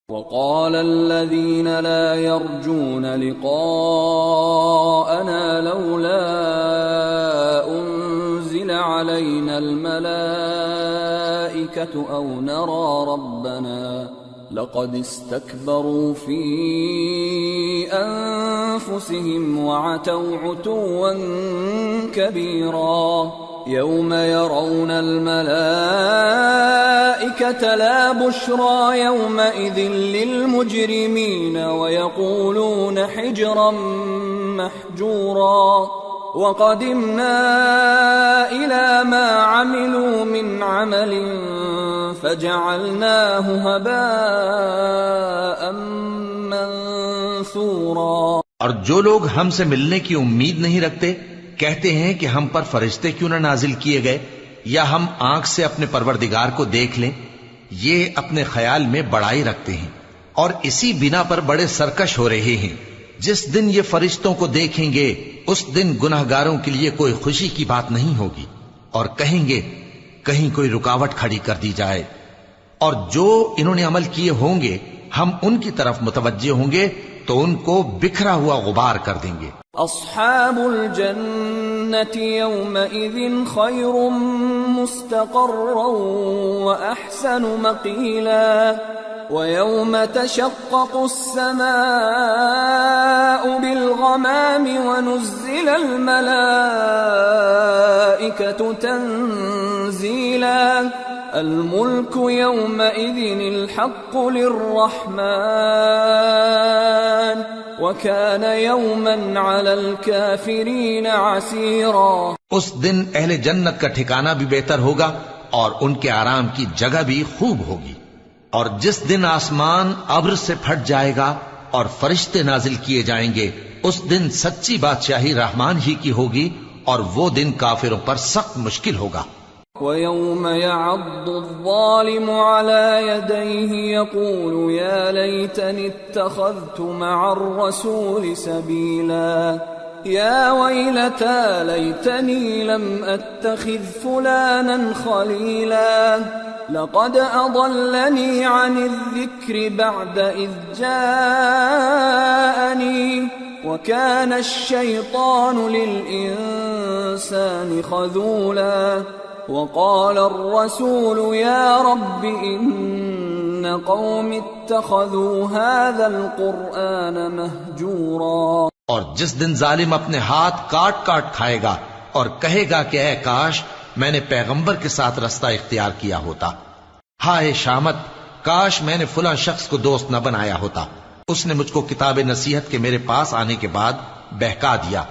وقال الذين لا يرجون لقاءنا لولا أنزل علينا الملائكة أو نرى ربنا لقد استكبروا في أنفسهم وعتوا عتوا كبيرا يوم يرون الملائكة لا بشرى يومئذ للمجرمين ويقولون حجرا محجورا وقدمنا إلى ما عملوا من عمل فجعلناه هباء منثورا۔ اور جو لوگ ہم سے ملنے کی امید نہیں رکھتے کہتے ہیں کہ ہم پر فرشتے کیوں نہ نازل کیے گئے یا ہم آنکھ سے اپنے پروردگار کو دیکھ لیں، یہ اپنے خیال میں بڑائی رکھتے ہیں اور اسی بنا پر بڑے سرکش ہو رہے ہیں۔ جس دن یہ فرشتوں کو دیکھیں گے اس دن گناہگاروں کے لیے کوئی خوشی کی بات نہیں ہوگی اور کہیں گے کہیں کوئی رکاوٹ کھڑی کر دی جائے، اور جو انہوں نے عمل کیے ہوں گے ہم ان کی طرف متوجہ ہوں گے تو ان کو بکھرا ہوا غبار کر دیں گے۔ اصحاب الجنة يومئذ خير مستقرا واحسن مقيلا ويوم تشقق السماء بالغمام ونزل الملائكة تنزيلا الملك يومئذ الحق للرحمن وكان يوما على الكافرين عسيرا۔ اس دن اہل جنت کا ٹھکانہ بھی بہتر ہوگا اور ان کے آرام کی جگہ بھی خوب ہوگی۔ اور جس دن آسمان ابر سے پھٹ جائے گا اور فرشتے نازل کیے جائیں گے اس دن سچی بادشاہی رحمان ہی کی ہوگی اور وہ دن کافروں پر سخت مشکل ہوگا۔ وَيَوْمَ يَعَضُّ الظَّالِمُ عَلَى يَدَيْهِ يَقُولُ يَا لَيْتَنِي اتَّخَذْتُ مَعَ الرَّسُولِ سَبِيلًا يَا وَيْلَتَى لَيْتَنِي لَمْ أَتَّخِذْ فُلَانًا خَلِيلًا لَقَدْ أَضَلَّنِي عَنِ الذِّكْرِ بَعْدَ إِذْ جَاءَنِي وَكَانَ الشَّيْطَانُ لِلْإِنسَانِ خَذُولًا وقال الرسول يا رب إن قوم اتخذوا هذا القرآن مهجورا۔ اور جس دن ظالم اپنے ہاتھ کاٹ کاٹ کھائے گا اور کہے گا کہ اے کاش میں نے پیغمبر کے ساتھ رستہ اختیار کیا ہوتا، ہائے شامت کاش میں نے فلاں شخص کو دوست نہ بنایا ہوتا، اس نے مجھ کو کتاب نصیحت کے میرے پاس آنے کے بعد بہکا دیا۔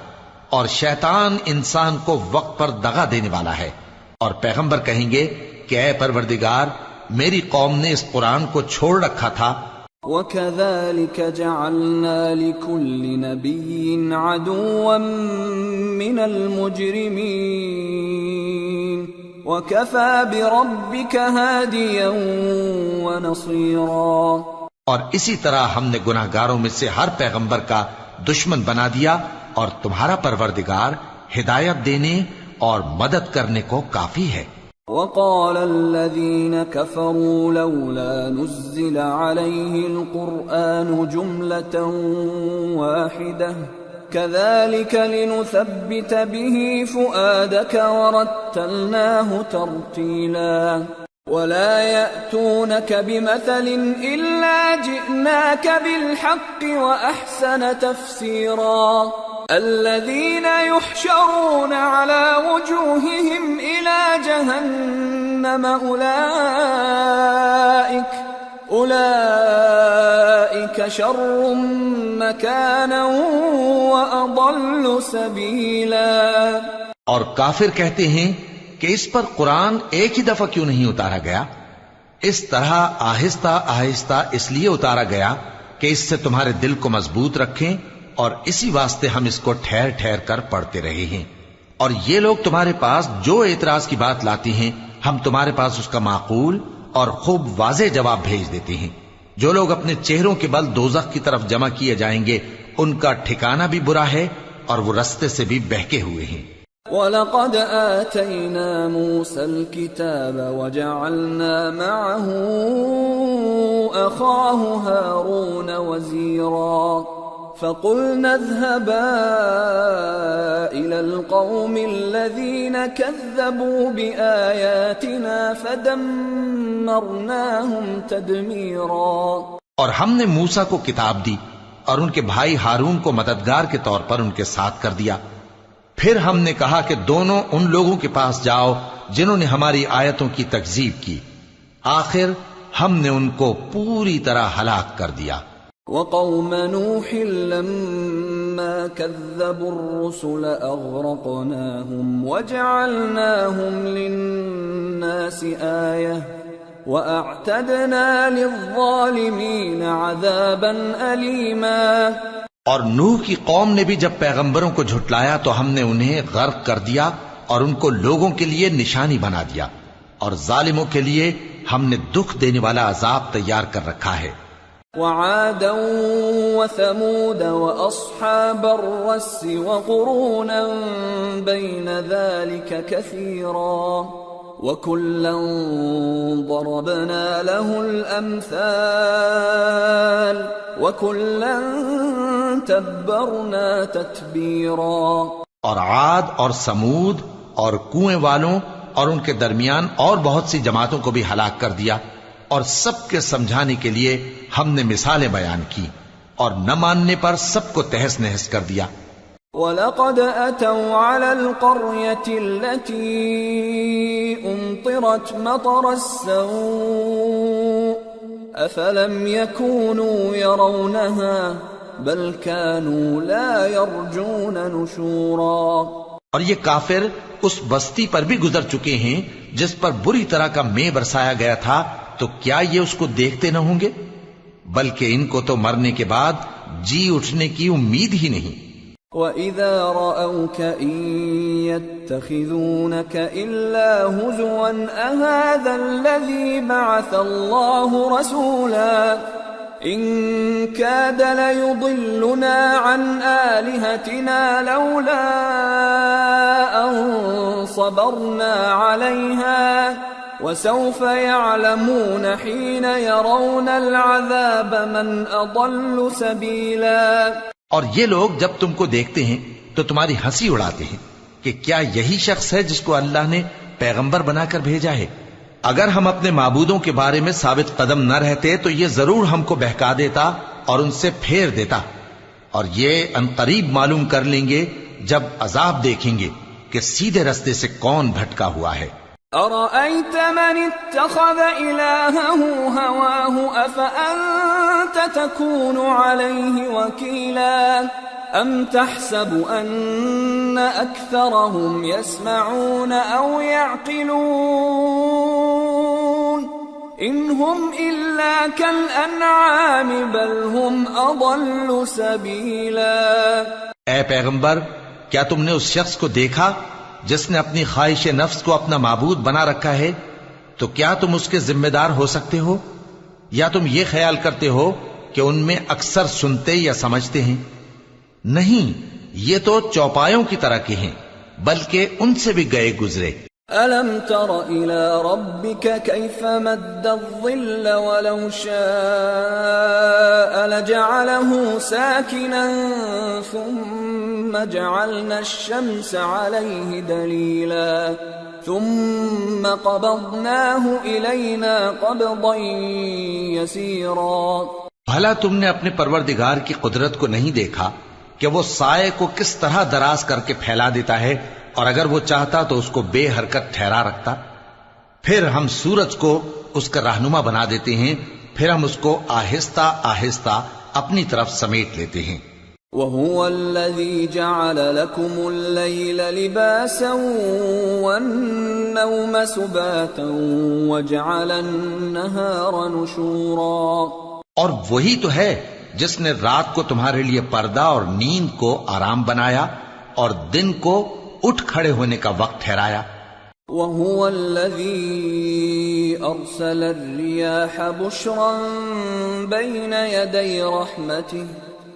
اور شیطان انسان کو وقت پر دغا دینے والا ہے۔ اور پیغمبر کہیں گے کہ اے پروردگار میری قوم نے اس قرآن کو چھوڑ رکھا تھا۔ وَكَذَلِكَ جَعَلْنَا لِكُلِّ نَبِيٍّ عَدُوًّا مِّنَ الْمُجْرِمِينَ وَكَفَى بِرَبِّكَ هَادِيًا وَنَصِيرًا۔ اور اسی طرح ہم نے گناہگاروں میں سے ہر پیغمبر کا دشمن بنا دیا اور تمہارا پروردگار ہدایت دینے اور مدد کرنے کو کافی ہے۔ وقال الذين كفروا لولا نزل عليه القرآن جملة واحدة كذلك لنثبت به فؤادك ورتلناه ترتيلا ولا يأتونك بمثل إلا جئناك بالحق وأحسن تفسيرا الذين يحشرون على وجوههم إلى جهنم أولئك شر مكانا وأضل سبيلا۔ اور کافر کہتے ہیں کہ اس پر قرآن ایک ہی دفعہ کیوں نہیں اتارا گیا؟ اس طرح آہستہ آہستہ اس لیے اتارا گیا کہ اس سے تمہارے دل کو مضبوط رکھیں، اور اسی واسطے ہم اس کو ٹھہر ٹھہر کر پڑھتے رہے ہیں۔ اور یہ لوگ تمہارے پاس جو اعتراض کی بات لاتی ہیں ہم تمہارے پاس اس کا معقول اور خوب واضح جواب بھیج دیتے ہیں۔ جو لوگ اپنے چہروں کے بل دوزخ کی طرف جمع کیے جائیں گے ان کا ٹھکانہ بھی برا ہے اور وہ رستے سے بھی بہکے ہوئے ہیں۔ وَلَقَدْ آتَيْنَا مُوسَى الْكِتَابَ وَجَعَلْنَا مَعَهُ أَخَاهُ هَارُونَ وَزِيرًا فَقُلْنَا اذْهَبَا إِلَى الْقَوْمِ الَّذِينَ كَذَّبُوا بِآيَاتِنَا فَدَمَّرْنَاهُمْ تَدْمِيرًا۔ اور ہم نے موسیٰ کو کتاب دی اور ان کے بھائی ہارون کو مددگار کے طور پر ان کے ساتھ کر دیا۔ پھر ہم نے کہا کہ دونوں ان لوگوں کے پاس جاؤ جنہوں نے ہماری آیتوں کی تکذیب کی، آخر ہم نے ان کو پوری طرح ہلاک کر دیا۔ وقوم نوح لما كذبوا الرسل أغرقناهم وجعلناهم للناس آية وأعتدنا للظالمين عذابا أليما۔ اور نوح کی قوم نے بھی جب پیغمبروں کو جھٹلایا تو ہم نے انہیں غرق کر دیا اور ان کو لوگوں کے لیے نشانی بنا دیا، اور ظالموں کے لیے ہم نے دکھ دینے والا عذاب تیار کر رکھا ہے۔ وعادا وثمود واصحاب الرس وقرونا بين ذلك كثيرا وكلا ضربنا له الامثال وكلا تبرنا تتبیرا۔ اور عاد اور سمود اور کنویں والوں اور ان کے درمیان اور بہت سی جماعتوں کو بھی ہلاک کر دیا، اور سب کے سمجھانے کے لیے ہم نے مثالیں بیان کی، اور نہ ماننے پر سب کو تہس نہس کر دیا۔ وَلَقَدْ أَتَوْا عَلَى الْقَرْيَةِ الَّتِي أُمْطِرَتْ مَطَرَ السَّوْءِ أَفَلَمْ يَكُونُوا يَرَوْنَهَا بَلْ كَانُوا لَا يَرْجُونَ نُشُورًا۔ اور یہ کافر اس بستی پر بھی گزر چکے ہیں جس پر بری طرح کا مے برسایا گیا تھا، تو کیا یہ اس کو دیکھتے نہ ہوں گے؟ بلکہ ان کو تو مرنے کے بعد جی اٹھنے کی امید ہی نہیں۔ وَإِذَا رَأَوْكَ إِن يَتَّخِذُونَكَ إِلَّا هُزُوًا أَهَذَا الَّذِي بَعَثَ اللَّهُ رَسُولًا إِن كَادَ لَيُضِلُّنَا عَنْ آلِهَتِنَا لَوْلَا أَن صَبَرْنَا عَلَيْهَا وَسَوْفَ يَعْلَمُونَ حِينَ يَرَوْنَ الْعَذَابَ مَنْ أَضَلُّ سَبِيلًا۔ اور یہ لوگ جب تم کو دیکھتے ہیں تو تمہاری ہنسی اڑاتے ہیں کہ کیا یہی شخص ہے جس کو اللہ نے پیغمبر بنا کر بھیجا ہے؟ اگر ہم اپنے معبودوں کے بارے میں ثابت قدم نہ رہتے تو یہ ضرور ہم کو بہکا دیتا اور ان سے پھیر دیتا، اور یہ عنقریب معلوم کر لیں گے جب عذاب دیکھیں گے کہ سیدھے رستے سے کون بھٹکا ہوا ہے۔ أَرَأَيْتَ مَنِ اتَّخَذَ إِلَٰهَهُ هَوَاهُ أَفَأَنتَ تَكُونُ عَلَيْهِ وَكِيلًا أَمْ تَحْسَبُ أَنَّ أَكْثَرَهُمْ يَسْمَعُونَ أَوْ يَعْقِلُونَ إِنْ هُمْ إِلَّا كَالْأَنْعَامِ بَلْ هُمْ أَضَلُّ سَبِيلًا۔ اے پیغمبر، کیا تم نے اس شخص کو دیکھا جس نے اپنی خواہش نفس کو اپنا معبود بنا رکھا ہے؟ تو کیا تم اس کے ذمہ دار ہو سکتے ہو؟ یا تم یہ خیال کرتے ہو کہ ان میں اکثر سنتے یا سمجھتے ہیں؟ نہیں، یہ تو چوپایوں کی طرح کے ہیں، بلکہ ان سے بھی گئے گزرے۔ أَلَمْ تَرَ إِلَى رَبِّكَ كَيْفَ مَدَّ الظِّلَّ وَلَوْ شَاءَ لَجَعَلَهُ سَاكِنًا ثُمَّ جَعَلْنَا الشَّمْسَ عَلَيْهِ دَلِيلًا ثُمَّ قَبَضْنَاهُ إِلَيْنَا قَبْضًا يَسِيرًا۔ بھلا تم نے اپنے پروردگار کی قدرت کو نہیں دیکھا کہ وہ سائے کو کس طرح دراز کر کے پھیلا دیتا ہے، اور اگر وہ چاہتا تو اس کو بے حرکت ٹھہرا رکھتا؟ پھر ہم سورج کو اس کا رہنما بنا دیتے ہیں، پھر ہم اس کو آہستہ آہستہ اپنی طرف سمیٹ لیتے ہیں۔ وَهُوَ الَّذِي جَعَلَ لَكُمُ اللَّيْلَ لِبَاسًا وَالنَّوْمَ سُبَاتًا وَجَعَلَ النَّهَارَ نُشُورًا۔ اور وہی تو ہے جس نے رات کو تمہارے لیے پردہ اور نیند کو آرام بنایا اور دن کو اٹھ کھڑے ہونے کا وقت ٹھہرایا۔ وَهُوَ الَّذِي أَرْسَلَ الرِّيَاحَ بُشْرًا بَيْنَ يَدَيْ رَحْمَتِهِ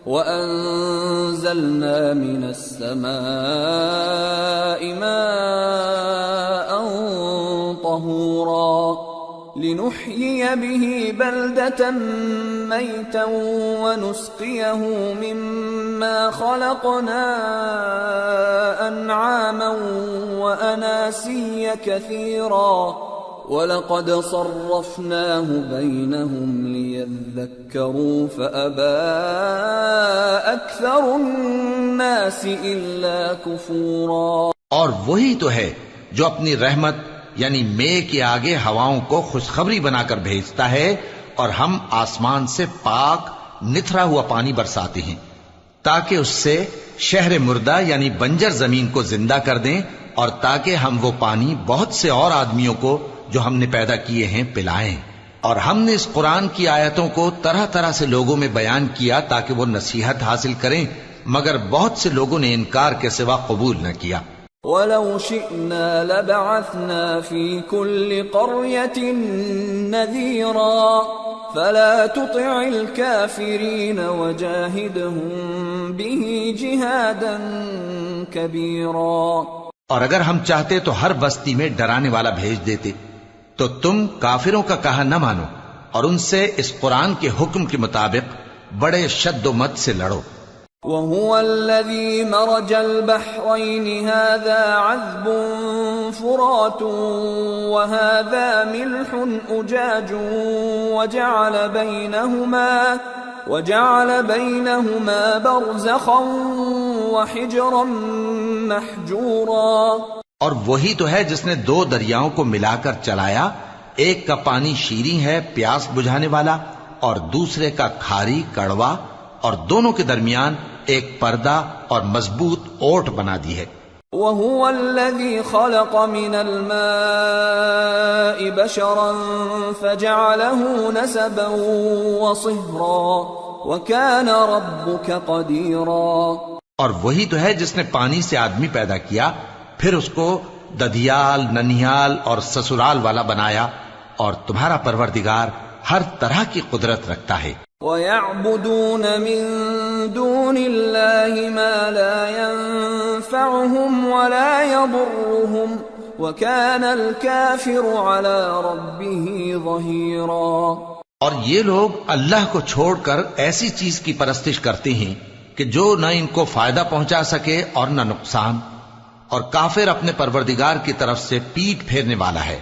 وَأَنزَلْنَا مِنَ السَّمَاءِ مَاءً طَهُورًا لِنُحْيِيَ بِهِ بَلْدَةً مَيْتًا وَنُسْقِيَهُ مِمَّا خَلَقْنَا أَنْعَامًا وَأَنَاسِيَّ كَثِيرًا وَلَقَدْ صَرَّفْنَاهُ بَيْنَهُمْ لِيَذَّكَّرُوا فَأَبَى أَكْثَرُ النَّاسِ إِلَّا كُفُورًا۔ اور وہی تو ہے جو اپنی رحمت یعنی مے کے آگے ہواؤں کو خوشخبری بنا کر بھیجتا ہے، اور ہم آسمان سے پاک نتھرا ہوا پانی برساتے ہیں تاکہ اس سے شہر مردہ یعنی بنجر زمین کو زندہ کر دیں، اور تاکہ ہم وہ پانی بہت سے اور آدمیوں کو جو ہم نے پیدا کیے ہیں پلائیں۔ اور ہم نے اس قرآن کی آیتوں کو طرح طرح سے لوگوں میں بیان کیا تاکہ وہ نصیحت حاصل کریں، مگر بہت سے لوگوں نے انکار کے سوا قبول نہ کیا۔ وَلَوْ شِئْنَا لَبَعَثْنَا فِي كُلِّ قَرْيَةٍ نَذِيرًا فَلَا تُطِعِ الْكَافِرِينَ وَجَاهِدْهُمْ بِهِ جِهَادًا كَبِيرًا۔ اور اگر ہم چاہتے تو ہر بستی میں ڈرانے والا بھیج دیتے، تو تم کافروں کا کہا نہ مانو اور ان سے اس قرآن کے حکم کے مطابق بڑے شد و مت سے لڑو۔ وَهُوَ الَّذِي مَرَجَ الْبَحْرَيْنِ هَذَا عَذْبٌ فُرَاتٌ وَهَذَا مِلْحٌ أُجَاجٌ وَجَعَلَ بَيْنَهُمَا بَرْزَخًا وَحِجْرًا مَحْجُورًا۔ اور وہی تو ہے جس نے دو دریاؤں کو ملا کر چلایا، ایک کا پانی شیریں ہے پیاس بجھانے والا، اور دوسرے کا کھاری کڑوا، اور دونوں کے درمیان ایک پردہ اور مضبوط اوٹ بنا دی ہے۔ وَهُوَ الَّذِي خَلَقَ مِنَ الْمَاءِ بَشَرًا فَجَعَلَهُ نَسَبًا وَصِهْرًا وَكَانَ رَبُّكَ قَدِيرًا۔ اور وہی تو ہے جس نے پانی سے آدمی پیدا کیا، پھر اس کو ددیال، ننیال اور سسرال والا بنایا، اور تمہارا پروردگار ہر طرح کی قدرت رکھتا ہے۔ وَيَعْبُدُونَ مِن دُونِ اللَّهِ مَا لَا يَنفَعُهُمْ وَلَا يَضُرُّهُمْ وَكَانَ الْكَافِرُ عَلَى رَبِّهِ ظَهِيرًا۔ اور یہ لوگ اللہ کو چھوڑ کر ایسی چیز کی پرستش کرتے ہیں کہ جو نہ ان کو فائدہ پہنچا سکے اور نہ نقصان، اور کافر اپنے پروردگار کی طرف سے پیٹ پھیرنے والا ہے۔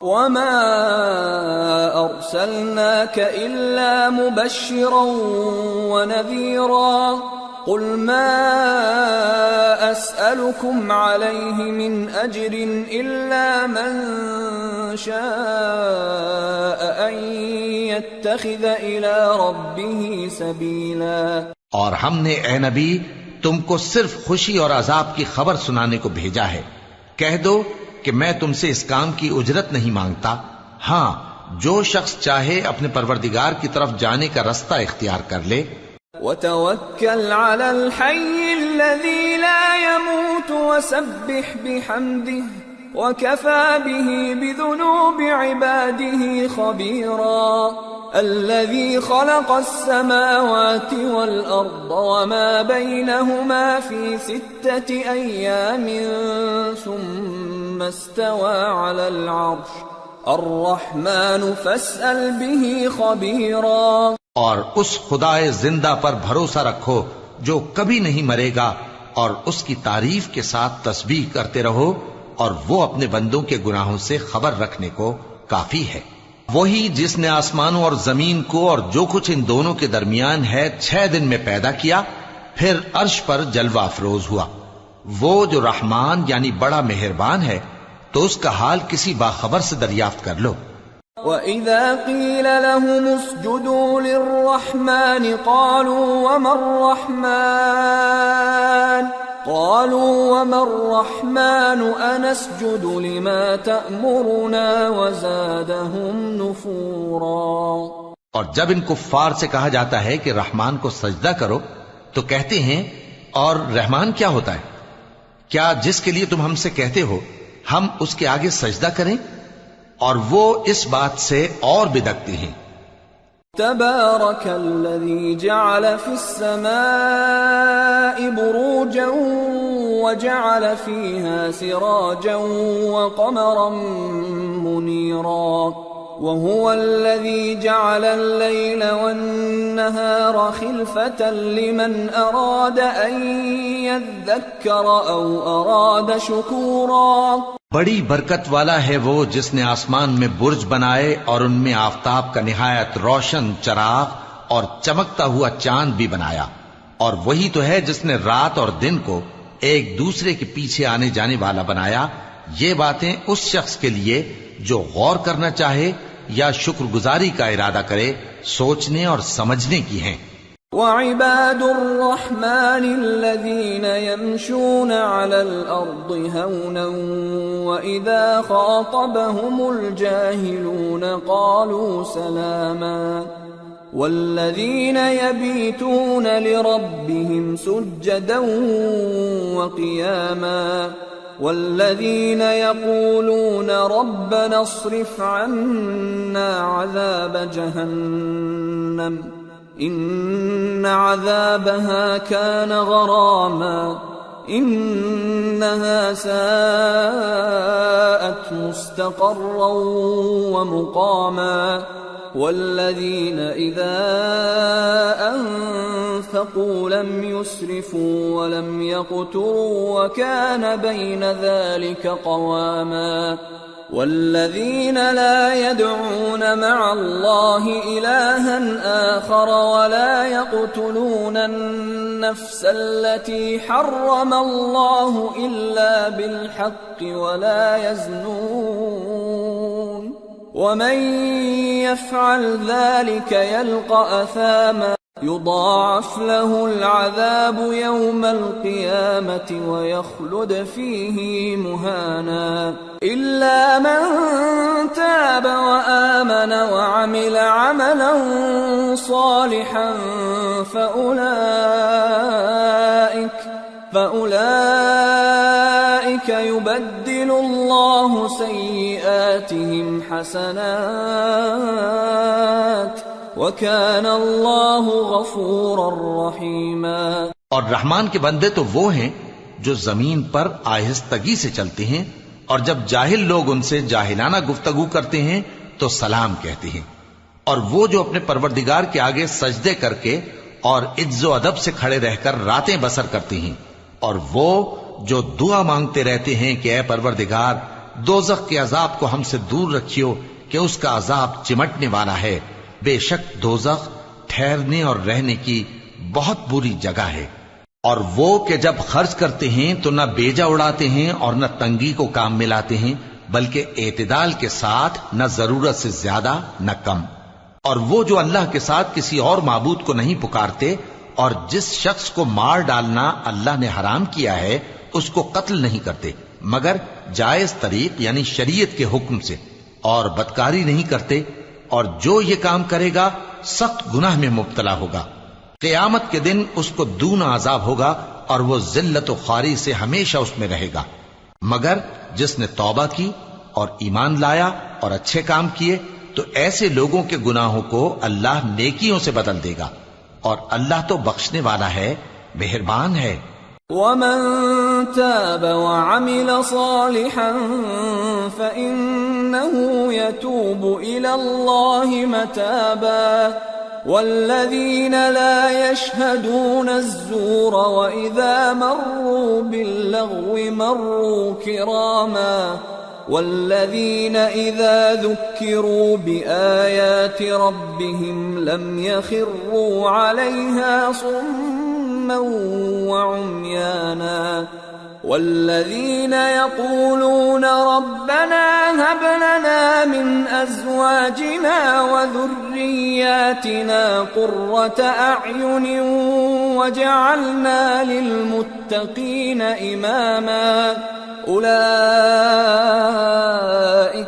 وَمَا أَرْسَلْنَاكَ إِلَّا مُبَشِّرًا وَنَذِيرًا قُلْ مَا أَسْأَلُكُمْ عَلَيْهِ مِنْ أَجْرٍ إِلَّا مَنْ شَاءَ أَنْ يَتَّخِذَ إِلَى رَبِّهِ سَبِيلًا۔ اور ہم نے اے نبی تم کو صرف خوشی اور عذاب کی خبر سنانے کو بھیجا ہے۔ کہہ دو کہ میں تم سے اس کام کی اجرت نہیں مانگتا، ہاں جو شخص چاہے اپنے پروردگار کی طرف جانے کا رستہ اختیار کر لے۔ وَتَوَكَّلْ عَلَى الْحَيِّ الَّذِي لَا يَمُوتُ وَسَبِّحْ بِحَمْدِهِ وَكَفَى بِهِ بِذُنُوبِ عِبَادِهِ خَبِيرًا الَّذِي خَلَقَ السَّمَاوَاتِ وَالْأَرْضَ وَمَا بَيْنَهُمَا فِي 6 أَيَّامٍ ثُمَّ اسْتَوَى عَلَى الْعَرْشِ الرَّحْمَنُ فَاسْأَلْ بِهِ خَبِيرًا۔ اور اس خدائے زندہ پر بھروسہ رکھو جو کبھی نہیں مرے گا، اور اس کی تعریف کے ساتھ تسبیح کرتے رہو، اور وہ اپنے بندوں کے گناہوں سے خبر رکھنے کو کافی ہے۔ وہی جس نے آسمانوں اور زمین کو اور جو کچھ ان دونوں کے درمیان ہے 6 دن میں پیدا کیا، پھر عرش پر جلوہ افروز ہوا۔ وہ جو رحمان یعنی بڑا مہربان ہے، تو اس کا حال کسی باخبر سے دریافت کر لو۔ وَإِذَا قِيلَ لَهُمُ اسْجُدُوا لِلرَّحْمَنِ قَالُوا وَمَا الرَّحْمَنُ أَنَسْجُدُ لِمَا تَأْمُرُنَا وَزَادَهُمْ نُفُورًا۔ اور جب ان کفار سے کہا جاتا ہے کہ رحمان کو سجدہ کرو، تو کہتے ہیں اور رحمان کیا ہوتا ہے؟ کیا جس کے لیے تم ہم سے کہتے ہو ہم اس کے آگے سجدہ کریں؟ اور وہ اس بات سے اور بدکتے ہیں تبارك الذي جعل في السماء بروجا وجعل فيها سراجا وقمرا منيرا وهو الذي جعل الليل والنهار خلفة لمن أراد أن يذكر أو أراد شكورا. بڑی برکت والا ہے وہ جس نے آسمان میں برج بنائے اور ان میں آفتاب کا نہایت روشن چراغ اور چمکتا ہوا چاند بھی بنایا، اور وہی تو ہے جس نے رات اور دن کو ایک دوسرے کے پیچھے آنے جانے والا بنایا. یہ باتیں اس شخص کے لیے جو غور کرنا چاہے یا شکر گزاری کا ارادہ کرے سوچنے اور سمجھنے کی ہیں. وعباد الرحمن الذين يمشون على الأرض هونا وإذا خاطبهم الجاهلون قالوا سلاما والذين يبيتون لربهم سجدا وقياما والذين يقولون ربنا اصرف عنا عذاب جهنم إن عذابها كان غراما إنها ساءت مستقرا ومقاما والذين إذا أنفقوا لم يسرفوا ولم يقتروا وكان بين ذلك قواما والذين لا يدعون مع الله إلها آخر ولا يقتلون النفس التي حرم الله إلا بالحق ولا يزنون ومن يفعل ذلك يلقى أثاما يضاعف له العذاب يوم القيامة ويخلد فيه مهانا إلا من تاب وآمن وعمل عملا صالحا فأولئك يبدل الله سيئاتهم حسنات وَكَانَ اللَّهُ غَفُورًا رَحِيمًا. اور رحمان کے بندے تو وہ ہیں جو زمین پر آہستگی سے چلتے ہیں، اور جب جاہل لوگ ان سے جاہلانہ گفتگو کرتے ہیں تو سلام کہتے ہیں، اور وہ جو اپنے پروردگار کے آگے سجدے کر کے اور عز و ادب سے کھڑے رہ کر راتیں بسر کرتے ہیں، اور وہ جو دعا مانگتے رہتے ہیں کہ اے پروردگار دوزخ کے عذاب کو ہم سے دور رکھیو کہ اس کا عذاب چمٹنے والا ہے. بے شک دوزخ ٹھہرنے اور رہنے کی بہت بری جگہ ہے. اور وہ کہ جب خرچ کرتے ہیں تو نہ بیجا اڑاتے ہیں اور نہ تنگی کو کام میں لاتے ہیں، بلکہ اعتدال کے ساتھ نہ ضرورت سے زیادہ نہ کم. اور وہ جو اللہ کے ساتھ کسی اور معبود کو نہیں پکارتے، اور جس شخص کو مار ڈالنا اللہ نے حرام کیا ہے اس کو قتل نہیں کرتے مگر جائز طریق یعنی شریعت کے حکم سے، اور بدکاری نہیں کرتے، اور جو یہ کام کرے گا سخت گناہ میں مبتلا ہوگا. قیامت کے دن اس کو دونا عذاب ہوگا اور وہ ذلت و خواری سے ہمیشہ اس میں رہے گا. مگر جس نے توبہ کی اور ایمان لایا اور اچھے کام کیے تو ایسے لوگوں کے گناہوں کو اللہ نیکیوں سے بدل دے گا، اور اللہ تو بخشنے والا ہے، مہربان ہے. وَمَن تَابَ وَعَمِلَ صَالِحًا فَإِنَّهُ يَتُوبُ إِلَى اللَّهِ مَتَابًا وَالَّذِينَ لَا يَشْهَدُونَ الزُّورَ وَإِذَا مَرُّوا بِاللَّغْوِ مَرُّوا كِرَامًا وَالَّذِينَ إِذَا ذُكِّرُوا بِآيَاتِ رَبِّهِمْ لَمْ يَخِرُّوا عَلَيْهَا صُمًّا وَعُمْيَانًا وَالَّذِينَ يَقُولُونَ رَبَّنَا هَبْ لَنَا مِنْ أَزْوَاجِنَا وَذُرِّيَّاتِنَا قُرَّةَ أَعْيُنٍ وَاجْعَلْنَا لِلْمُتَّقِينَ إِمَامًا أُولَئِكَ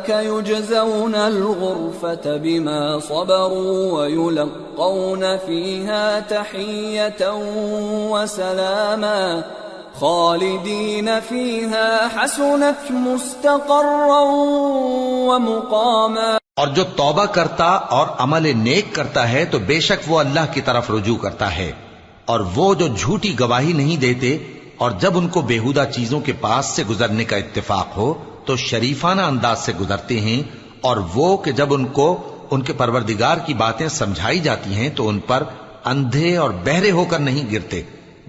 يُجْزَوْنَ الْغُرْفَةَ بِمَا صَبَرُوا وَيُلَقَّوْنَ فِيهَا تَحِيَّةً وَسَلَامًا خالدین فیہا حسنت مستقرا ومقاما. اور جو توبہ کرتا اور عمل نیک کرتا ہے تو بے شک وہ اللہ کی طرف رجوع کرتا ہے، اور وہ جو جھوٹی گواہی نہیں دیتے اور جب ان کو بیہودہ چیزوں کے پاس سے گزرنے کا اتفاق ہو تو شریفانہ انداز سے گزرتے ہیں، اور وہ کہ جب ان کو ان کے پروردگار کی باتیں سمجھائی جاتی ہیں تو ان پر اندھے اور بہرے ہو کر نہیں گرتے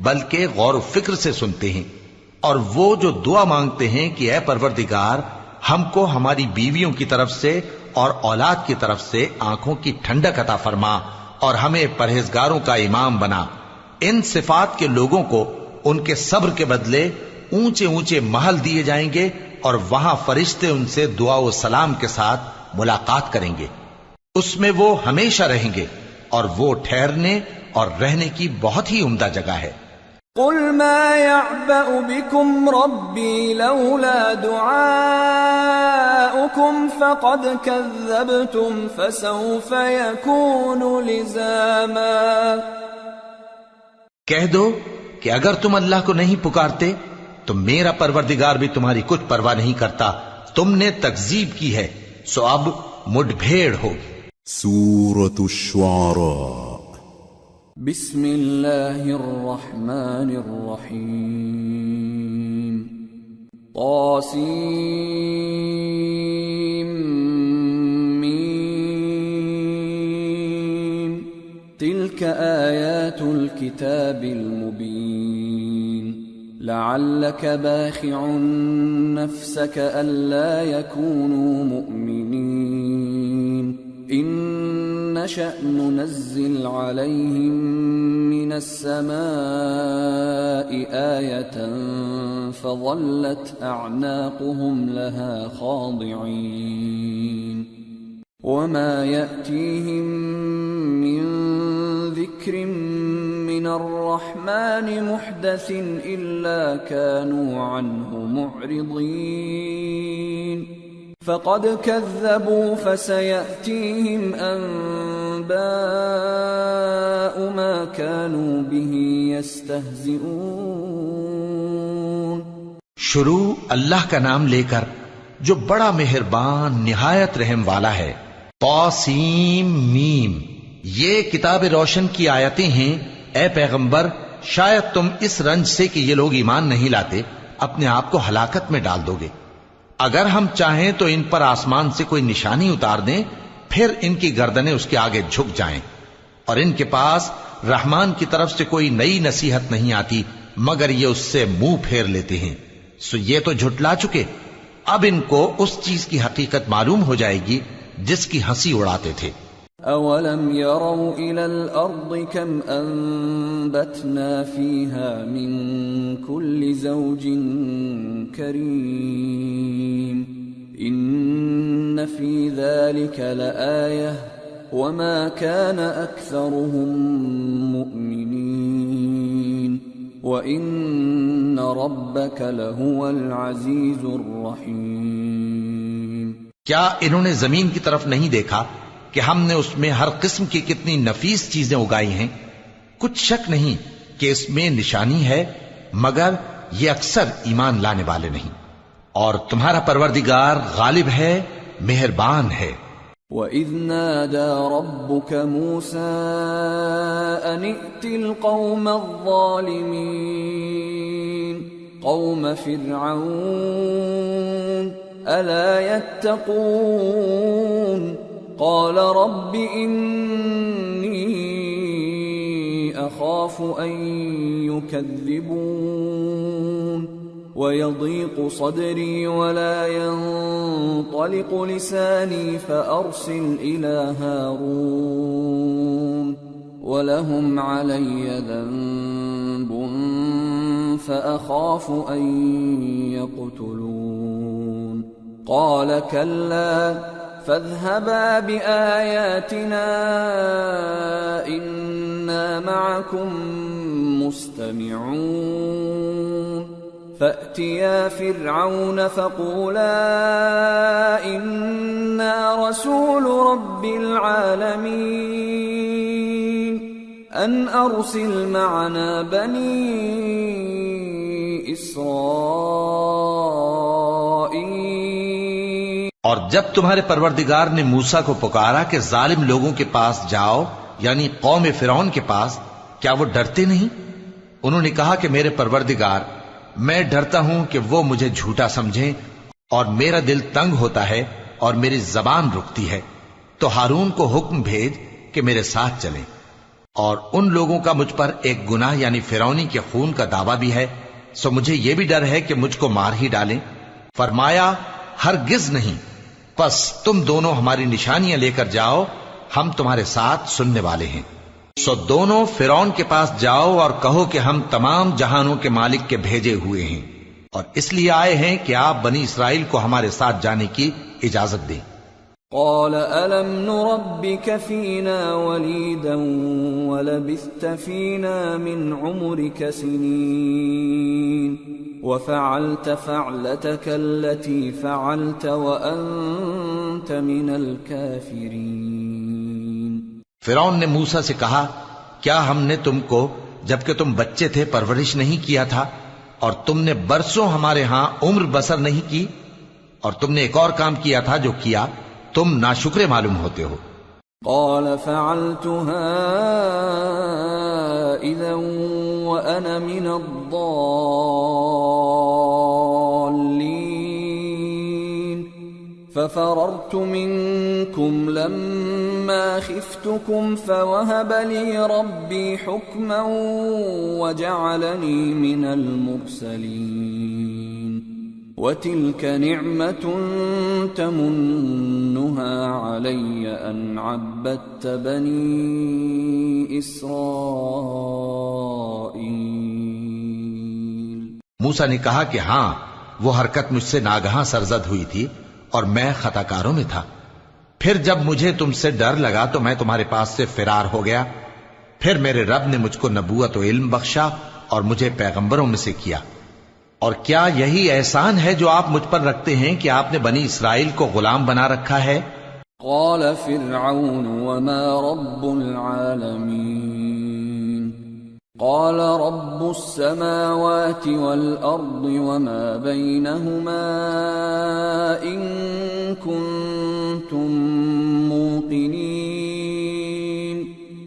بلکہ غور و فکر سے سنتے ہیں، اور وہ جو دعا مانگتے ہیں کہ اے پروردگار ہم کو ہماری بیویوں کی طرف سے اور اولاد کی طرف سے آنکھوں کی ٹھنڈک عطا فرما اور ہمیں پرہیزگاروں کا امام بنا، ان صفات کے لوگوں کو ان کے صبر کے بدلے اونچے اونچے محل دیے جائیں گے، اور وہاں فرشتے ان سے دعا و سلام کے ساتھ ملاقات کریں گے، اس میں وہ ہمیشہ رہیں گے، اور وہ ٹھہرنے اور رہنے کی بہت ہی عمدہ جگہ ہے۔ قل ما يعبأ بكم ربي لولا دعاؤكم فقد كذبتم فسوف يكون لزاما۔ کہہ دو کہ اگر تم اللہ کو نہیں پکارتے تو میرا پروردگار بھی تمہاری کچھ پرواہ نہیں کرتا، تم نے تکذیب کی ہے سو اب مڈ بھیڑ ہوگی۔ سورة الشعراء۔ بسم اللہ الرحمن الرحیم۔ طاسیم میم۔ تلك آیات الكتاب المبین۔ لعلك باخع نفسك ألا يكونوا مؤمنين إن نشأ ننزل عليهم من السماء آية فظلت أعناقهم لها خاضعين وما يأتيهم من ذكر من الرحمن محدث إلا كانوا عنه معرضين فقد كذبوا فسيأتيهم أنباء ما كانوا به يستهزئون۔ شروع اللہ کا نام لے کر جو بڑا مہربان نہایت رحم والا ہے۔ طاسیم میم، یہ کتاب روشن کی آیتیں ہیں۔ اے پیغمبر شاید تم اس رنج سے کہ یہ لوگ ایمان نہیں لاتے اپنے آپ کو ہلاکت میں ڈال دو گے۔ اگر ہم چاہیں تو ان پر آسمان سے کوئی نشانی اتار دیں پھر ان کی گردنیں اس کے آگے جھک جائیں، اور ان کے پاس رحمان کی طرف سے کوئی نئی نصیحت نہیں آتی مگر یہ اس سے منہ پھیر لیتے ہیں، سو یہ تو جھٹلا چکے، اب ان کو اس چیز کی حقیقت معلوم ہو جائے گی جس کی ہنسی اڑاتے تھے۔ اولم يروا الى الارض كم انبتنا فيها من كل زوج كريم ان في ذلك لآية وما كان اكثرهم مؤمنين وان ربك لهو العزيز الرحيم۔ کیا انہوں نے زمین کی طرف نہیں دیکھا کہ ہم نے اس میں ہر قسم کی کتنی نفیس چیزیں اگائی ہیں؟ کچھ شک نہیں کہ اس میں نشانی ہے مگر یہ اکثر ایمان لانے والے نہیں، اور تمہارا پروردگار غالب ہے، مہربان ہے۔ وَإِذْ نَادَى رَبُّكَ مُوسَىٰ أَنِ ائْتِ الْقَوْمَ الظَّالِمِينَ قَوْمَ فِرْعَوْنَ أَلَا يَتَّقُونَ قال رب إني أخاف أن يكذبون ويضيق صدري ولا ينطلق لساني فأرسل إلى هارون ولهم علي ذنب فأخاف أن يقتلون قال كلا فاذهبا بآياتنا إنا معكم مستمعون فأتيا فرعون فقولا إنا رسول رب العالمين أن أرسل معنا بني إسرائيل۔ اور جب تمہارے پروردگار نے موسیٰ کو پکارا کہ ظالم لوگوں کے پاس جاؤ، یعنی قوم فرعون کے پاس، کیا وہ ڈرتے نہیں؟ انہوں نے کہا کہ میرے پروردگار، میں ڈرتا ہوں کہ وہ مجھے جھوٹا سمجھیں، اور میرا دل تنگ ہوتا ہے اور میری زبان رکتی ہے، تو ہارون کو حکم بھیج کہ میرے ساتھ چلیں۔ اور ان لوگوں کا مجھ پر ایک گناہ یعنی فرعونی کے خون کا دعویٰ بھی ہے، سو مجھے یہ بھی ڈر ہے کہ مجھ کو مار ہی ڈالیں۔ فرمایا ہرگز نہیں، پس تم دونوں ہماری نشانیاں لے کر جاؤ، ہم تمہارے ساتھ سننے والے ہیں۔ سو دونوں فرعون کے پاس جاؤ اور کہو کہ ہم تمام جہانوں کے مالک کے بھیجے ہوئے ہیں، اور اس لیے آئے ہیں کہ آپ بنی اسرائیل کو ہمارے ساتھ جانے کی اجازت دیں۔ قال ألم نربك فينا وليدا ولبثت فينا من عمرك سنين وفعلت فعلتك التي فعلت وأنت من الكافرين۔ فرعون نے موسیٰ سے کہا، کیا ہم نے تم کو جبکہ تم بچے تھے پرورش نہیں کیا تھا، اور تم نے برسوں ہمارے ہاں عمر بسر نہیں کی، اور تم نے ایک اور کام کیا تھا جو کیا تم ناشکرے معلوم ہوتے ہو۔ قال فعلتها إذا وأنا من الضالين ففررت منكم لما خفتكم فوهب لي ربي حكما وجعلني من المرسلين وَتِلْكَ نِعْمَةٌ تَمُنُّهَا عَلَيَّ أَنْ عَبَّدتَّ بَنِي إِسْرَائِيلَ۔ موسیٰ نے کہا کہ ہاں، وہ حرکت مجھ سے ناگہاں سرزد ہوئی تھی اور میں خطا کاروں میں تھا۔ پھر جب مجھے تم سے ڈر لگا تو میں تمہارے پاس سے فرار ہو گیا، پھر میرے رب نے مجھ کو نبوت و علم بخشا اور مجھے پیغمبروں میں سے کیا۔ اور کیا یہی احسان ہے جو آپ مجھ پر رکھتے ہیں کہ آپ نے بنی اسرائیل کو غلام بنا رکھا ہے؟ قال فرعون وما رب العالمين قال رب السماوات والأرض وما بينهما إن كنتم موقنين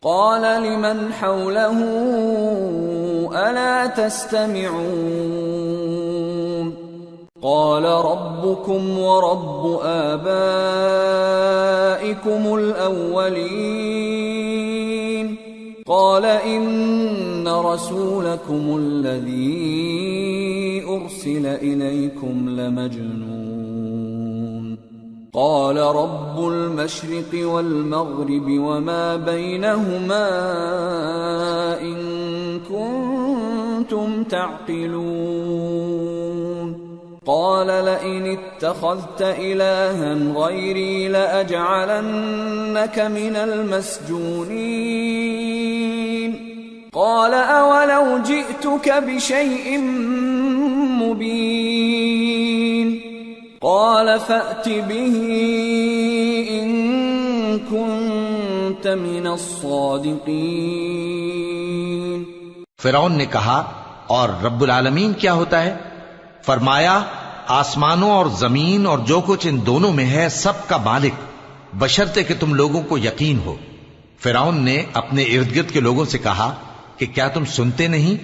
قال لمن حوله ألا تستمعون قال ربكم ورب آبائكم الأولين قال إن رسولكم الذي أرسل إليكم لمجنون قال رب المشرق والمغرب وما بينهما إن كنتم تعقلون قال لئن اتخذت إلها غيري لأجعلنك من المسجونين قال أولو جئتك بشيء مبين قال فأت به إن كنت من الصادقين۔ فرعون نے کہا، اور رب العالمین کیا ہوتا ہے؟ فرمایا، آسمانوں اور زمین اور جو کچھ ان دونوں میں ہے سب کا مالک، بشرطے کہ تم لوگوں کو یقین ہو۔ فرعون نے اپنے ارد گرد کے لوگوں سے کہا کہ کیا تم سنتے نہیں؟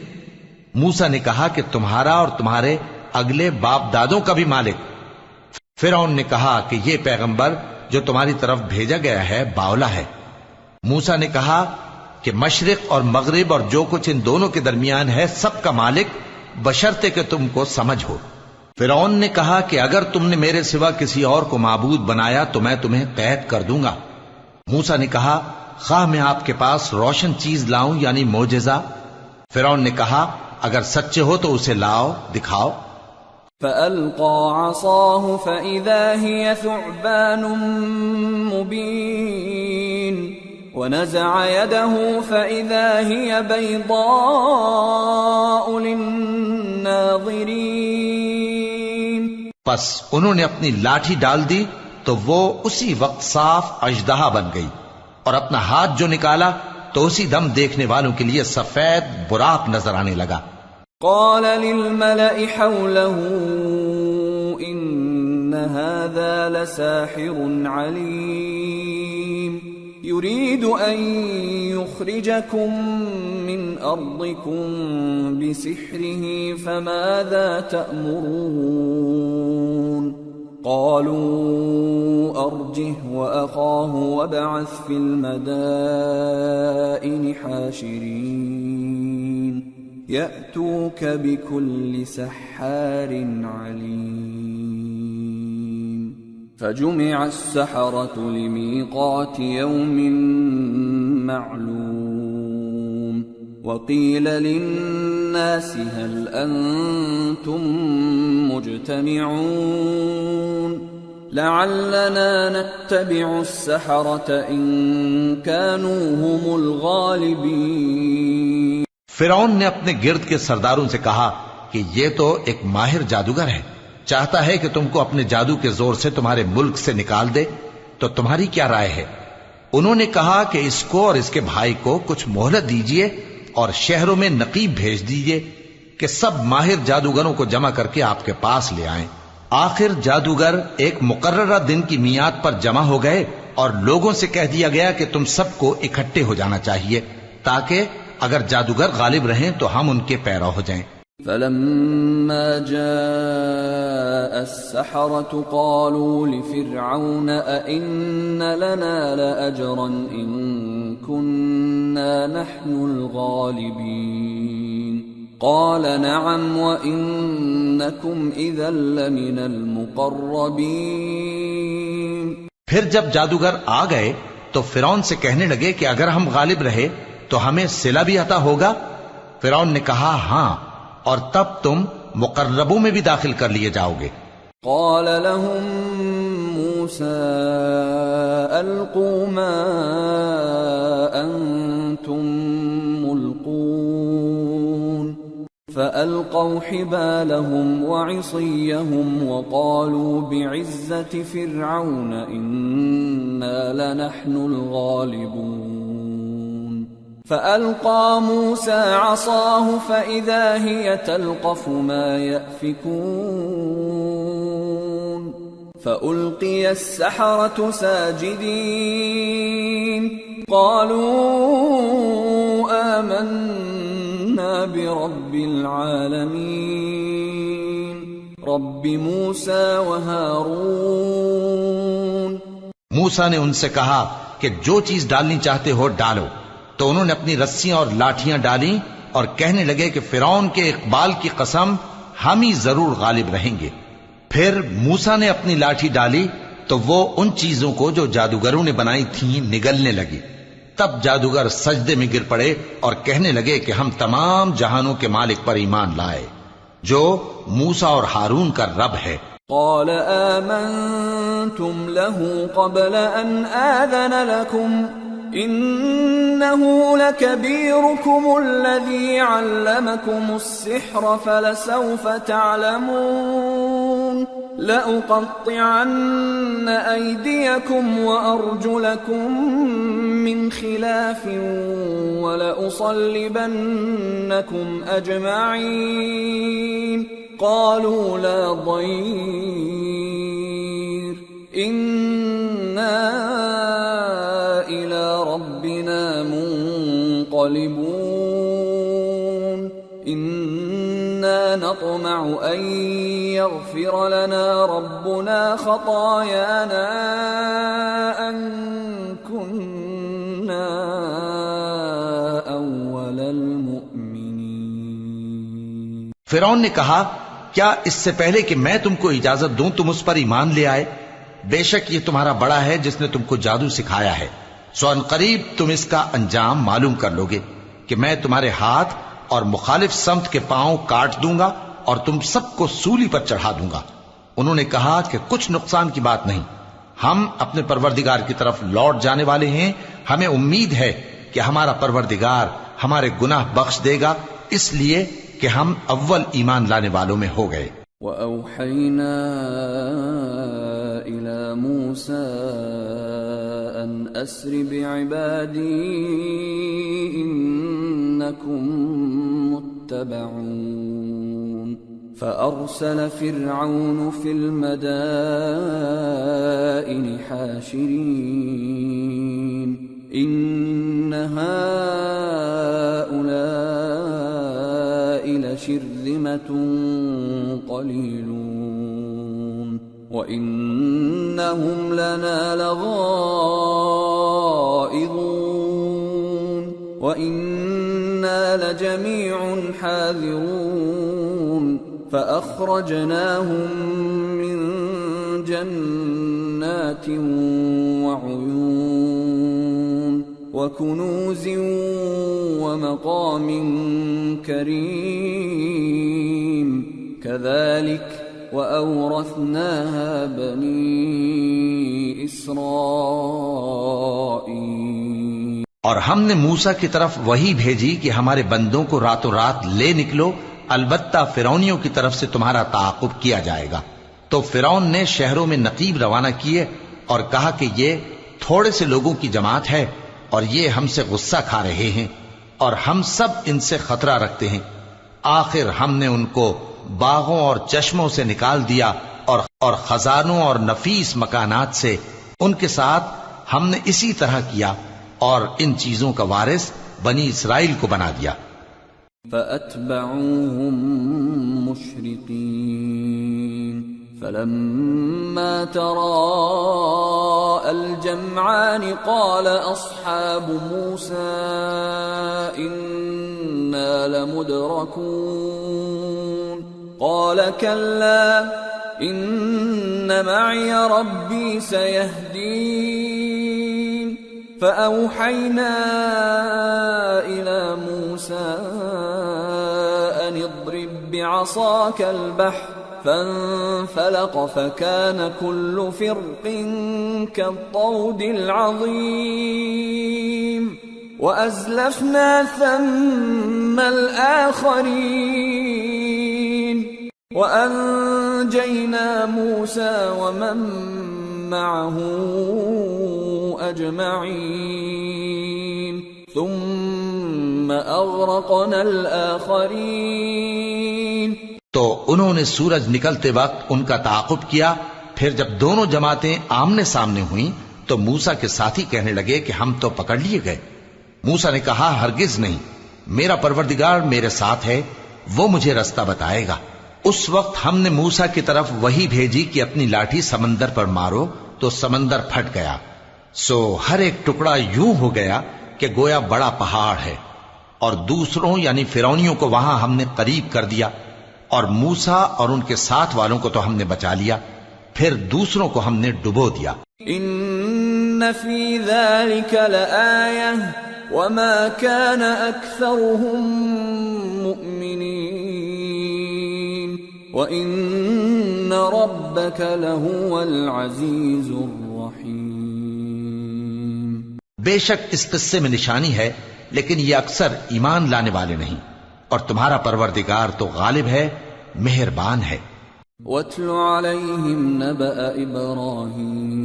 موسیٰ نے کہا کہ تمہارا اور تمہارے اگلے باپ دادوں کا بھی مالک۔ فرعون نے کہا کہ یہ پیغمبر جو تمہاری طرف بھیجا گیا ہے باولا ہے۔ موسیٰ نے کہا کہ مشرق اور مغرب اور جو کچھ ان دونوں کے درمیان ہے سب کا مالک، بشرطے کہ تم کو سمجھ ہو۔ فرعون نے کہا کہ اگر تم نے میرے سوا کسی اور کو معبود بنایا تو میں تمہیں قید کر دوں گا۔ موسیٰ نے کہا، خواہ میں آپ کے پاس روشن چیز لاؤں یعنی معجزہ؟ فرعون نے کہا، اگر سچے ہو تو اسے لاؤ، دکھاؤ۔ فألقى عصاه فإذا هي ثعبان مبين ونزع يده فإذا هي بيضاء للناظرين۔ پس انہوں نے اپنی لاٹھی ڈال دی تو وہ اسی وقت صاف اژدہا بن گئی، اور اپنا ہاتھ جو نکالا تو اسی دم دیکھنے والوں کے لیے سفید براق نظر آنے لگا۔ قال للملأ حوله إن هذا لساحر عليم يريد أن يخرجكم من أرضكم بسحره فماذا تأمرون قالوا أرجه وأخاه وابعث في المدائن حاشرين يأتوك بكل سحار عليم فجمع السحرة لميقات يوم معلوم وقيل للناس هل أنتم مجتمعون لعلنا نتبع السحرة إن كانوا هم الغالبين. فرعون نے اپنے گرد کے سرداروں سے کہا کہ یہ تو ایک ماہر جادوگر ہے، چاہتا ہے کہ تم کو اپنے جادو کے زور سے تمہارے ملک سے نکال دے، تو تمہاری کیا رائے ہے؟ انہوں نے کہا کہ اس کو اور اس کے بھائی کو کچھ مہلت دیجئے اور شہروں میں نقیب بھیج دیجئے کہ سب ماہر جادوگروں کو جمع کر کے آپ کے پاس لے آئیں. آخر جادوگر ایک مقررہ دن کی میعاد پر جمع ہو گئے اور لوگوں سے کہہ دیا گیا کہ تم سب کو اکٹھے ہو جانا چاہیے تاکہ اگر جادوگر غالب رہیں تو ہم ان کے پیرو ہو جائیں. فلما جاء السحرة قالوا لفرعون أئن لنا لأجرا إن كنا نحن الغالبين قال نعم وإنكم إذا لمن المقربين. پھر جب جادوگر آ گئے تو فرعون سے کہنے لگے کہ اگر ہم غالب رہے تو ہمیں صلہ بھی عطا ہوگا. فرعون نے کہا ہاں، اور تب تم مقربوں میں بھی داخل کر لیے جاؤ گے. قال لهم موسى ألقوا ما أنتم ملقون فألقوا حبالهم وعصيهم وقالوا بعزة فرعون إنا لنحن الغالبون فألقى موسى عصاه فإذا هي تلقف ما يأفكون فألقي السحرة ساجدين قالوا آمنا برب العالمين رب موسى وهارون. موسیٰ نے ان سے کہا کہ جو چیز ڈالنی چاہتے ہو ڈالو، تو انہوں نے اپنی رسیاں اور لاٹھیاں ڈالیں اور کہنے لگے کہ فرعون کے اقبال کی قسم ہم ہی ضرور غالب رہیں گے. پھر موسیٰ نے اپنی لاٹھی ڈالی تو وہ ان چیزوں کو جو جادوگروں نے بنائی تھیں نگلنے لگی. تب جادوگر سجدے میں گر پڑے اور کہنے لگے کہ ہم تمام جہانوں کے مالک پر ایمان لائے جو موسیٰ اور ہارون کا رب ہے. قال آمنتم له قبل أن آذن لكم إنه لكبيركم الذي علمكم السحر فلسوف تعلمون لأقطعن أيديكم وأرجلكم من خلاف ولأصلبنكم أجمعين قالوا لا ضير إنا إلى ربنا منقلبون إنا نطمع أن يغفر لنا ربنا خطايانا أن كنا أول المؤمنين. فرعون نے کہا کیا اس سے پہلے کہ میں تم کو اجازت دوں تم اس پر ایمان لے آئے؟ بے شک یہ تمہارا بڑا ہے جس نے تم کو جادو سکھایا ہے، سو ان قریب تم اس کا انجام معلوم کر لو گے کہ میں تمہارے ہاتھ اور مخالف سمت کے پاؤں کاٹ دوں گا اور تم سب کو سولی پر چڑھا دوں گا. انہوں نے کہا کہ کچھ نقصان کی بات نہیں، ہم اپنے پروردگار کی طرف لوٹ جانے والے ہیں، ہمیں امید ہے کہ ہمارا پروردگار ہمارے گناہ بخش دے گا، اس لیے کہ ہم اول ایمان لانے والوں میں ہو گئے. وَأَوْحَيْنَا إِلَى مُوسَىٰ أَنْ أَسْرِ بِعِبَادِي إِنَّكُمْ مُتَّبَعُونَ فأرسل فرعون في المدائن حاشرين إن هؤلاء لشرذمة قليلون وإنهم لنا لغائظون وإنا لجميع حاذرون فأخرجناهم من جنات وعيون وكنوز ومقام كريم كذلك وأورثناها بني إسرائيل۔ اور ہم نے موسیٰ کی طرف وحی بھیجی کہ ہمارے بندوں کو راتوں رات لے نکلو، البتہ فرعونیوں کی طرف سے تمہارا تعاقب کیا جائے گا۔ تو فرعون نے شہروں میں نقیب روانہ کیے اور کہا کہ یہ تھوڑے سے لوگوں کی جماعت ہے اور یہ ہم سے غصہ کھا رہے ہیں اور ہم سب ان سے خطرہ رکھتے ہیں۔ آخر ہم نے ان کو باغوں اور چشموں سے نکال دیا اور خزانوں اور نفیس مکانات سے۔ ان کے ساتھ ہم نے اسی طرح کیا اور ان چیزوں کا وارث بنی اسرائیل کو بنا دیا۔ فأتبعوهم مشرقين فلما تراءى الجمعان قال أصحاب موسى إنا لمدركون قال كلا إن معي ربي سيهدين فأوحينا إلى موسى أن اضرب بعصاك البحر فانفلق فكان كل فرق كالطود العظيم وأزلفنا ثم الآخرين وأنجينا موسى ومن معه أجمعين ثم أغرقنا الآخرين۔ تو انہوں نے سورج نکلتے وقت ان کا تعاقب کیا۔ پھر جب دونوں جماعتیں آمنے سامنے ہوئیں تو موسیٰ کے ساتھی کہنے لگے کہ ہم تو پکڑ لیے گئے۔ موسیٰ نے کہا ہرگز نہیں، میرا پروردگار میرے ساتھ ہے، وہ مجھے رستہ بتائے گا۔ اس وقت ہم نے موسیٰ کی طرف وحی بھیجی کہ اپنی لاٹھی سمندر پر مارو، تو سمندر پھٹ گیا، سو ہر ایک ٹکڑا یوں ہو گیا کہ گویا بڑا پہاڑ ہے، اور دوسروں یعنی فرعونیوں کو وہاں ہم نے قریب کر دیا، اور موسیٰ اور ان کے ساتھ والوں کو تو ہم نے بچا لیا، پھر دوسروں کو ہم نے ڈبو دیا۔ ان فی ذلک لآیہ وما كان اکثرهم مؤمنین وان ربک لہو العزیز الرحیم۔ بے شک اس قصے میں نشانی ہے، لیکن یہ اکثر ایمان لانے والے نہیں، اور تمہارا پروردگار تو غالب ہے، مہربان ہے۔ وَاتْلُ عَلَيْهِمْ نَبَأَ إِبْرَاهِيمَ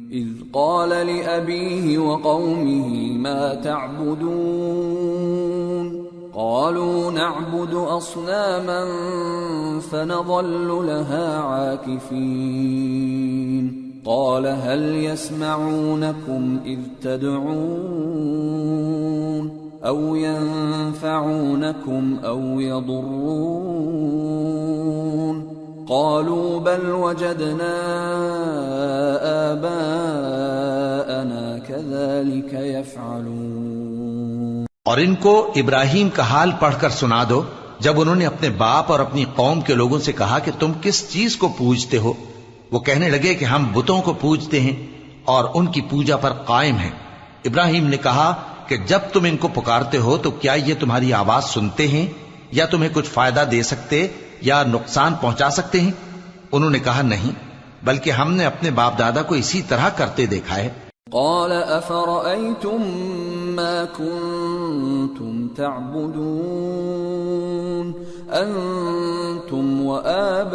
إِذْ قَالَ لِأَبِيهِ وَقَوْمِهِ مَا تَعْبُدُونَ قَالُوا نَعْبُدُ أَصْنَامًا فَنَظَلُّ لَهَا عَاكِفِينَ قَالَ هَلْ يَسْمَعُونَكُمْ إِذْ تَدْعُونَ أَوْ يَنفَعُونَكُمْ أَوْ يَضُرُّونَ قَالُوا بَلْ وَجَدْنَا آبَاءَنَا كَذَلِكَ يَفْعَلُونَ۔ اور ان کو ابراہیم کا حال پڑھ کر سنا دو جب انہوں نے اپنے باپ اور اپنی قوم کے لوگوں سے کہا کہ تم کس چیز کو پوجتے ہو؟ وہ کہنے لگے کہ ہم بتوں کو پوجتے ہیں اور ان کی پوجا پر قائم ہیں۔ ابراہیم نے کہا کہ جب تم ان کو پکارتے ہو تو کیا یہ تمہاری آواز سنتے ہیں یا تمہیں کچھ فائدہ دے سکتے یا نقصان پہنچا سکتے ہیں؟ انہوں نے کہا نہیں، بلکہ ہم نے اپنے باپ دادا کو اسی طرح کرتے دیکھا ہے۔ قال افرأيتم ما كنتم تعبدون انتم وآباؤكم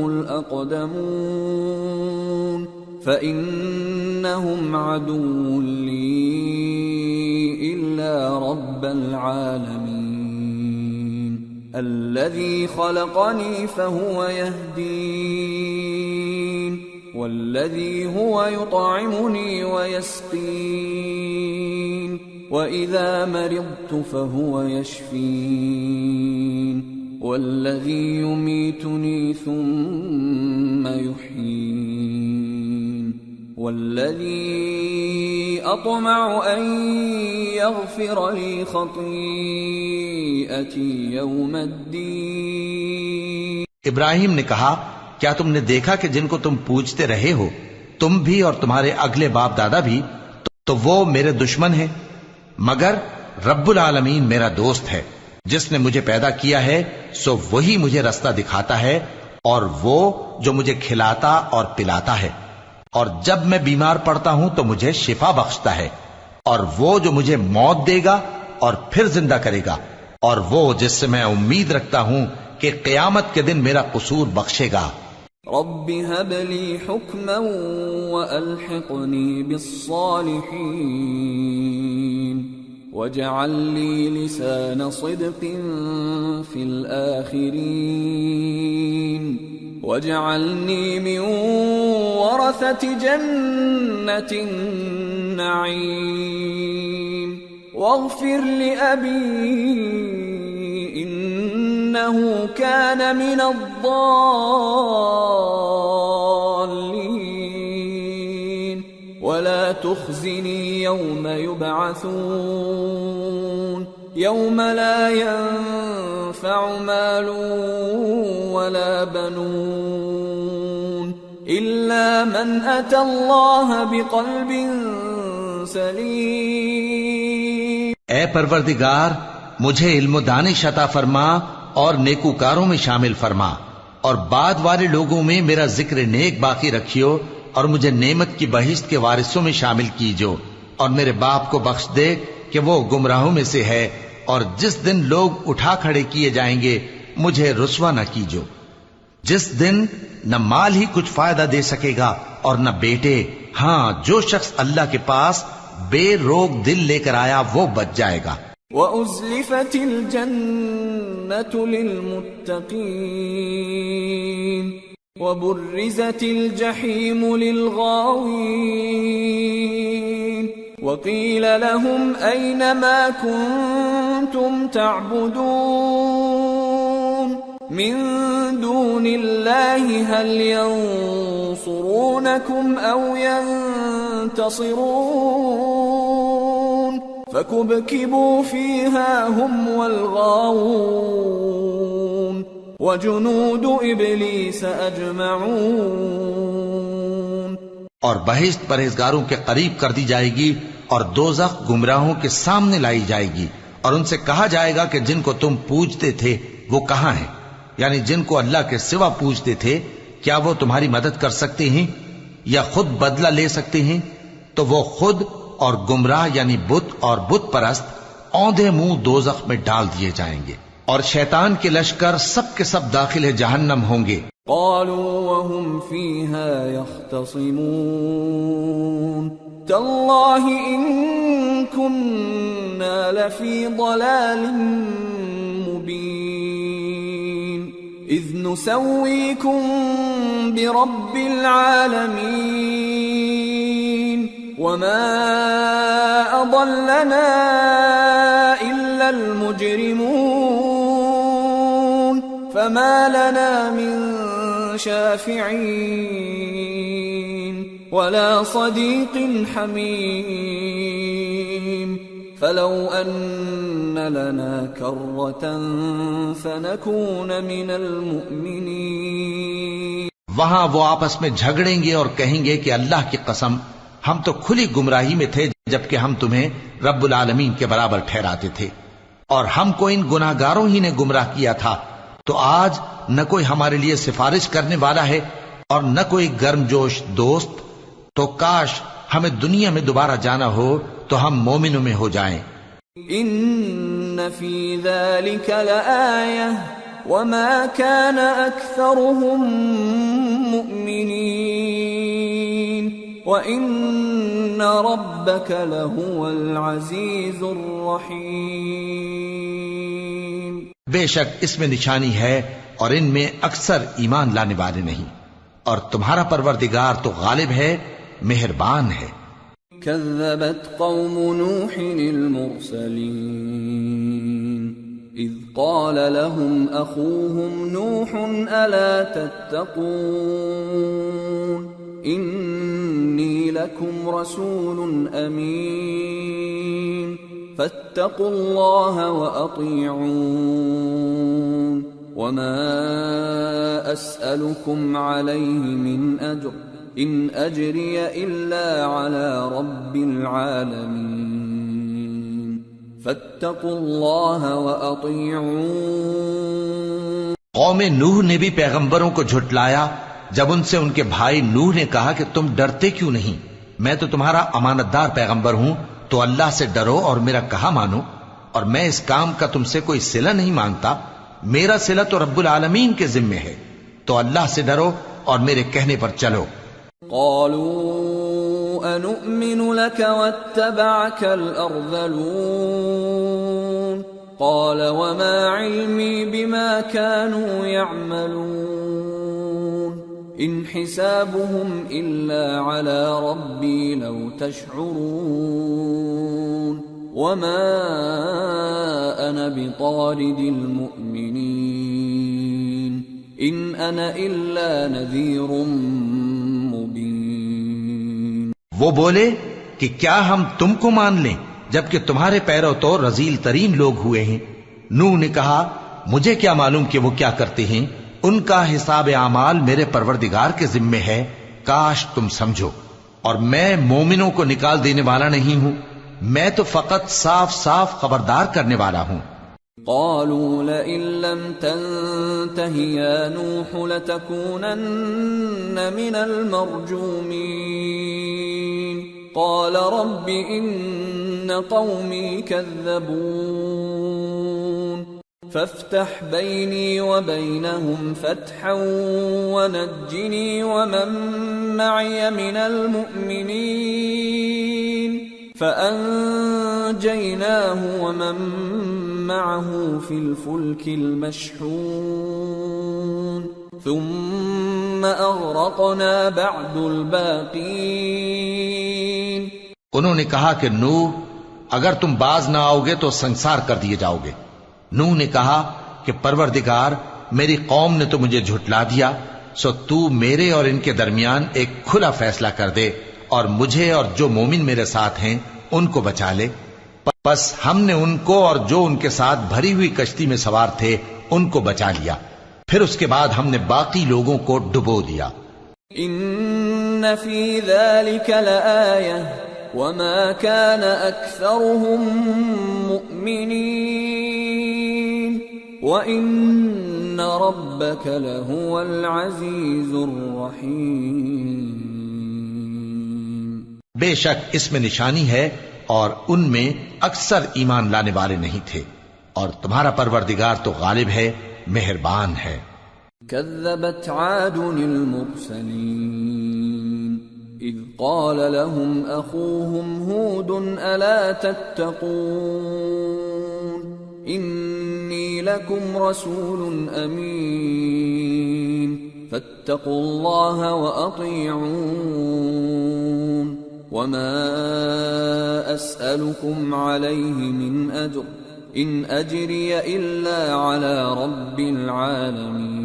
الاقدمون فإنهم عدو لي، 'إلا رب العالمين'۔ الذي خلقني فهو يهدين والذي هو يطعمني ويسقين وإذا مرضت فهو يشفين والذي يميتني ثم يحيين والذي أطمع أن يغفر لي خطيئتي يوم الدين. ابراہیم نے کہا کیا تم نے دیکھا کہ جن کو تم پوجتے رہے ہو تم بھی اور تمہارے اگلے باپ دادا بھی تو وہ میرے دشمن ہیں مگر رب العالمین میرا دوست ہے جس نے مجھے پیدا کیا ہے سو وہی مجھے رستہ دکھاتا ہے اور وہ جو مجھے کھلاتا اور پلاتا ہے اور جب میں بیمار پڑتا ہوں تو مجھے شفا بخشتا ہے اور وہ جو مجھے موت دے گا اور پھر زندہ کرے گا اور وہ جس سے میں امید رکھتا ہوں کہ قیامت کے دن میرا قصور بخشے گا. رب هب لي حكما وألحقني بالصالحين واجعل لي لسان صدق في الآخرين واجعلني من ورثة جنة النعيم واغفر لأبي إنه كان من الضالين ولا تخزني يوم يبعثون يوم لا ينفع مال ولا بنون إلا من أتى الله بقلب سليم. اے پروردگار مجھے علم و دانش عطا فرما اور نیکوکاروں میں شامل فرما اور بعد والے لوگوں میں میرا ذکر نیک باقی رکھیو اور مجھے نعمت کی بہشت کے وارثوں میں شامل کیجو اور میرے باپ کو بخش دے کہ وہ گمراہوں میں سے ہے اور جس دن لوگ اٹھا کھڑے کیے جائیں گے مجھے رسوا نہ کیجو جس دن نہ مال ہی کچھ فائدہ دے سکے گا اور نہ بیٹے. ہاں جو شخص اللہ کے پاس بے روک دل لے کر آیا وہ بچ جائے گا. وَأُزْلِفَتِ الْجَنَّةُ لِلْمُتَّقِينَ وَبُرِّزَتِ الْجَحِيمُ لِلْغَاوِينَ وَقِيلَ لَهُمْ أَيْنَ مَا كُنتُمْ تَعْبُدُونَ مِن دُونِ اللَّهِ هَلْ يَنصُرُونَكُمْ أَوْ يَنتَصِرُونَ فَكُبْكِبُوا فِيهَا هُمْ وَالْغَاوُونَ وَجُنُودُ إِبْلِيسَ أَجْمَعُونَ. اور بہشت پرہیزگاروں کے قریب کر دی جائے گی اور دوزخ گمراہوں کے سامنے لائی جائے گی اور ان سے کہا جائے گا کہ جن کو تم پوجتے تھے وہ کہاں ہیں، یعنی جن کو اللہ کے سوا پوجتے تھے کیا وہ تمہاری مدد کر سکتے ہیں یا خود بدلہ لے سکتے ہیں؟ تو وہ خود اور گمراہ یعنی بت اور بت پرست اوندھے منہ دوزخ میں ڈال دیے جائیں گے اور شیطان کے لشکر سب کے سب داخل جہنم ہوں گے. قالوا وهم فيها يختصمون تالله إن كنا لفي ضلال مبين إذ نسويكم برب العالمين وما أضلنا إلا المجرمون فما لنا من شافعين ولا صديق حميم فلو أن لنا كرة فنكون من المؤمنين. وہاں وہ آپس میں جھگڑیں گے اور کہیں گے کہ اللہ کی قسم ہم تو کھلی گمراہی میں تھے جبکہ ہم تمہیں رب العالمین کے برابر ٹھہراتے تھے اور ہم کو ان گناہگاروں ہی نے گمراہ کیا تھا تو آج نہ کوئی ہمارے لیے سفارش کرنے والا ہے اور نہ کوئی گرم جوش دوست. تو کاش ہمیں دنیا میں دوبارہ جانا ہو تو ہم مومنوں میں ہو جائیں. ان فی ذلک لآیہ وما كان اکثرهم مؤمنین وان ربک لهو العزیز الرحیم. بے شک اس میں نشانی ہے اور ان میں اکثر ایمان لانے والے نہیں، اور تمہارا پروردگار تو غالب ہے، مہربان ہے۔ كذبت قوم نوح المرسلين إذ قال لهم أخوهم نوح ألا تتقون إني لكم رسول أمين فاتقوا الله وأطيعون وما أسألكم عليه من أجر إن أجري إلا على رب العالمين فاتقوا الله وأطيعون۔ قوم نوح نے بھی پیغمبروں کو جھٹلایا جب ان سے ان کے بھائی نوح نے کہا کہ تم ڈرتے کیوں نہیں، میں تو تمہارا امانت دار پیغمبر ہوں، تو اللہ سے ڈرو اور میرا کہا مانو، اور میں اس کام کا تم سے کوئی صلہ نہیں مانگتا، میرا صلہ تو رب العالمین کے ذمے ہے، تو اللہ سے ڈرو اور میرے کہنے پر چلو۔ قالوا أنؤمن لك واتبعك الأرذلون قال وما علمي بما كانوا يعملون إن حسابهم إلا على ربي لو تشعرون وما أنا بطارد المؤمنين إن أنا إلا نذير مبين۔ وہ بولے کہ کیا ہم تم کو مان لیں جبکہ تمہارے پیرو تو رذیل ترین لوگ ہوئے ہیں۔ نوح نے کہا مجھے کیا معلوم کہ وہ کیا کرتے ہیں، ان کا حساب اعمال میرے پروردگار کے ذمے ہے، کاش تم سمجھو، اور میں مومنوں کو نکال دینے والا نہیں ہوں، میں تو فقط صاف صاف خبردار کرنے والا ہوں۔ قالوا لئن لم تنته يا نوح لتكونن من المرجومين قال رب إن قومي كذبون فافتح بيني وبينهم فتحا ونجني ومن معي من المؤمنين فأنجيناه ومن معه في الفلك المشحون ثم أغرقنا بعد الباقين۔ انہوں نے کہا کہ نوح اگر تم باز نہ آؤ گے تو سنسار کر دیے جاؤ گے۔ نوح نے کہا کہ پروردگار میری قوم نے تو مجھے جھٹلا دیا، سو تو میرے اور ان کے درمیان ایک کھلا فیصلہ کر دے اور مجھے اور جو مومن میرے ساتھ ہیں ان کو بچا لے۔ بس ہم نے ان کو اور جو ان کے ساتھ بھری ہوئی کشتی میں سوار تھے ان کو بچا لیا، پھر اس کے بعد ہم نے باقی لوگوں کو ڈبو دیا۔ ان فی ذلک لآیہ وما كان اکثرهم مؤمنین وان ربک لهو العزیز الرحیم۔ بے شک اس میں نشانی ہے اور ان میں اکثر ایمان لانے والے نہیں تھے، اور تمہارا پروردگار تو غالب ہے، مہربان ہے۔ كذبت عاد المرسلين إذ قال لهم أخوهم هود ألا تتقون إني لكم رسول أمين فاتقوا الله وأطيعون وما أسألكم عليه من أجر إن أجري إلا على رب العالمين۔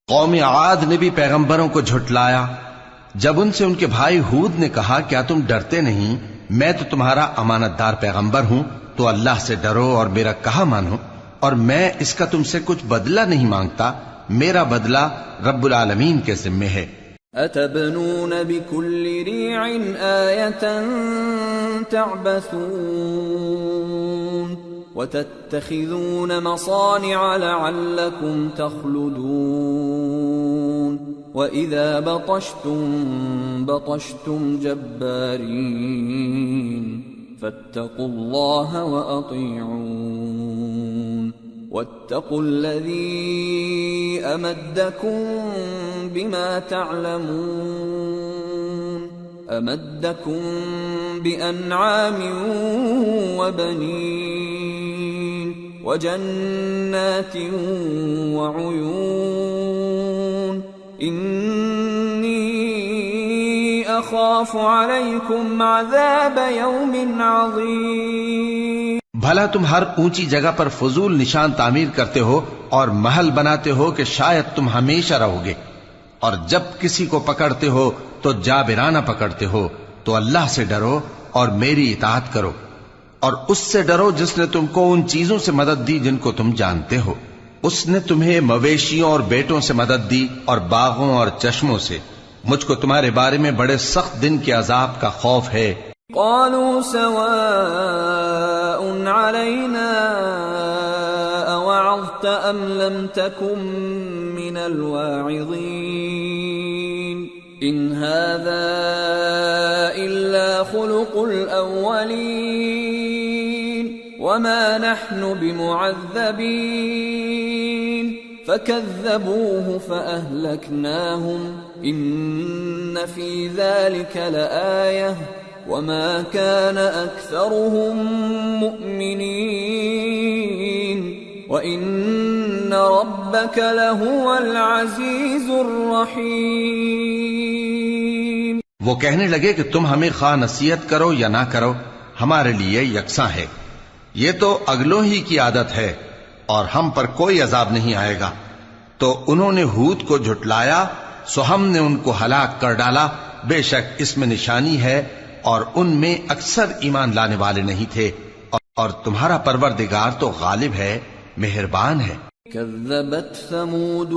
قوم عاد نے بھی پیغمبروں کو جھٹلایا جب ان سے ان کے بھائی ہود نے کہا کیا تم ڈرتے نہیں، میں تو تمہارا امانت دار پیغمبر ہوں، تو اللہ سے ڈرو اور میرا کہا مانو، اور میں اس کا تم سے کچھ بدلہ نہیں مانگتا، میرا بدلہ رب العالمین کے ذمے ہے۔ أتبنون بكل ريع آية تعبثون وتتخذون مصانع لعلكم تخلدون وإذا بطشتم بطشتم جبارين فاتقوا الله وأطيعون واتقوا الذي أمدكم بما تعلمون أمدكم بأنعام وبنين وجنات وعيون إني أخاف عليكم عذاب يوم عظيم. بھلا تم ہر اونچی جگہ پر فضول نشان تعمیر کرتے ہو اور محل بناتے ہو کہ شاید تم ہمیشہ رہو گے، اور جب کسی کو پکڑتے ہو تو جابرانہ پکڑتے ہو. تو اللہ سے ڈرو اور میری اطاعت کرو، اور اس سے ڈرو جس نے تم کو ان چیزوں سے مدد دی جن کو تم جانتے ہو. اس نے تمہیں مویشیوں اور بیٹوں سے مدد دی اور باغوں اور چشموں سے. مجھ کو تمہارے بارے میں بڑے سخت دن کے عذاب کا خوف ہے. قالوا سواء علينا أوعظت أم لم تكن من الواعظين إن هذا إلا خلق الأولين وما نحن بمعذبين فكذبوه فأهلكناهم إن في ذلك لآية وما كان أكثرهم مؤمنين وإن ربك لهو العزيز الرحيم. وہ کہنے لگے کہ تم ہمیں خواہ نصیحت کرو یا نہ کرو ہمارے لیے یکساں ہے. یہ تو اگلوں ہی کی عادت ہے اور ہم پر کوئی عذاب نہیں آئے گا. تو انہوں نے ہود کو جھٹلایا سو ہم نے ان کو ہلاک کر ڈالا. بے شک اس میں نشانی ہے اور ان میں اکثر ایمان لانے والے نہیں تھے، اور تمہارا پروردگار تو غالب ہے، مہربان ہے. كذبت ثمود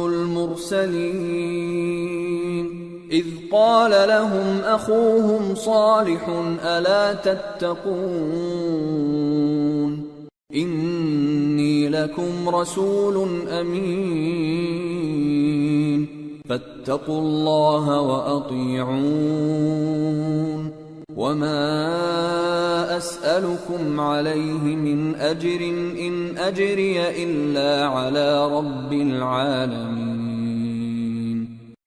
المرسلين إذ قال لهم أخوهم صالح ألا تتقون إني لكم رسول أمين فاتقوا الله وأطيعون وما أسألكم عليه من أجر إن أجري إلا على رب العالمين.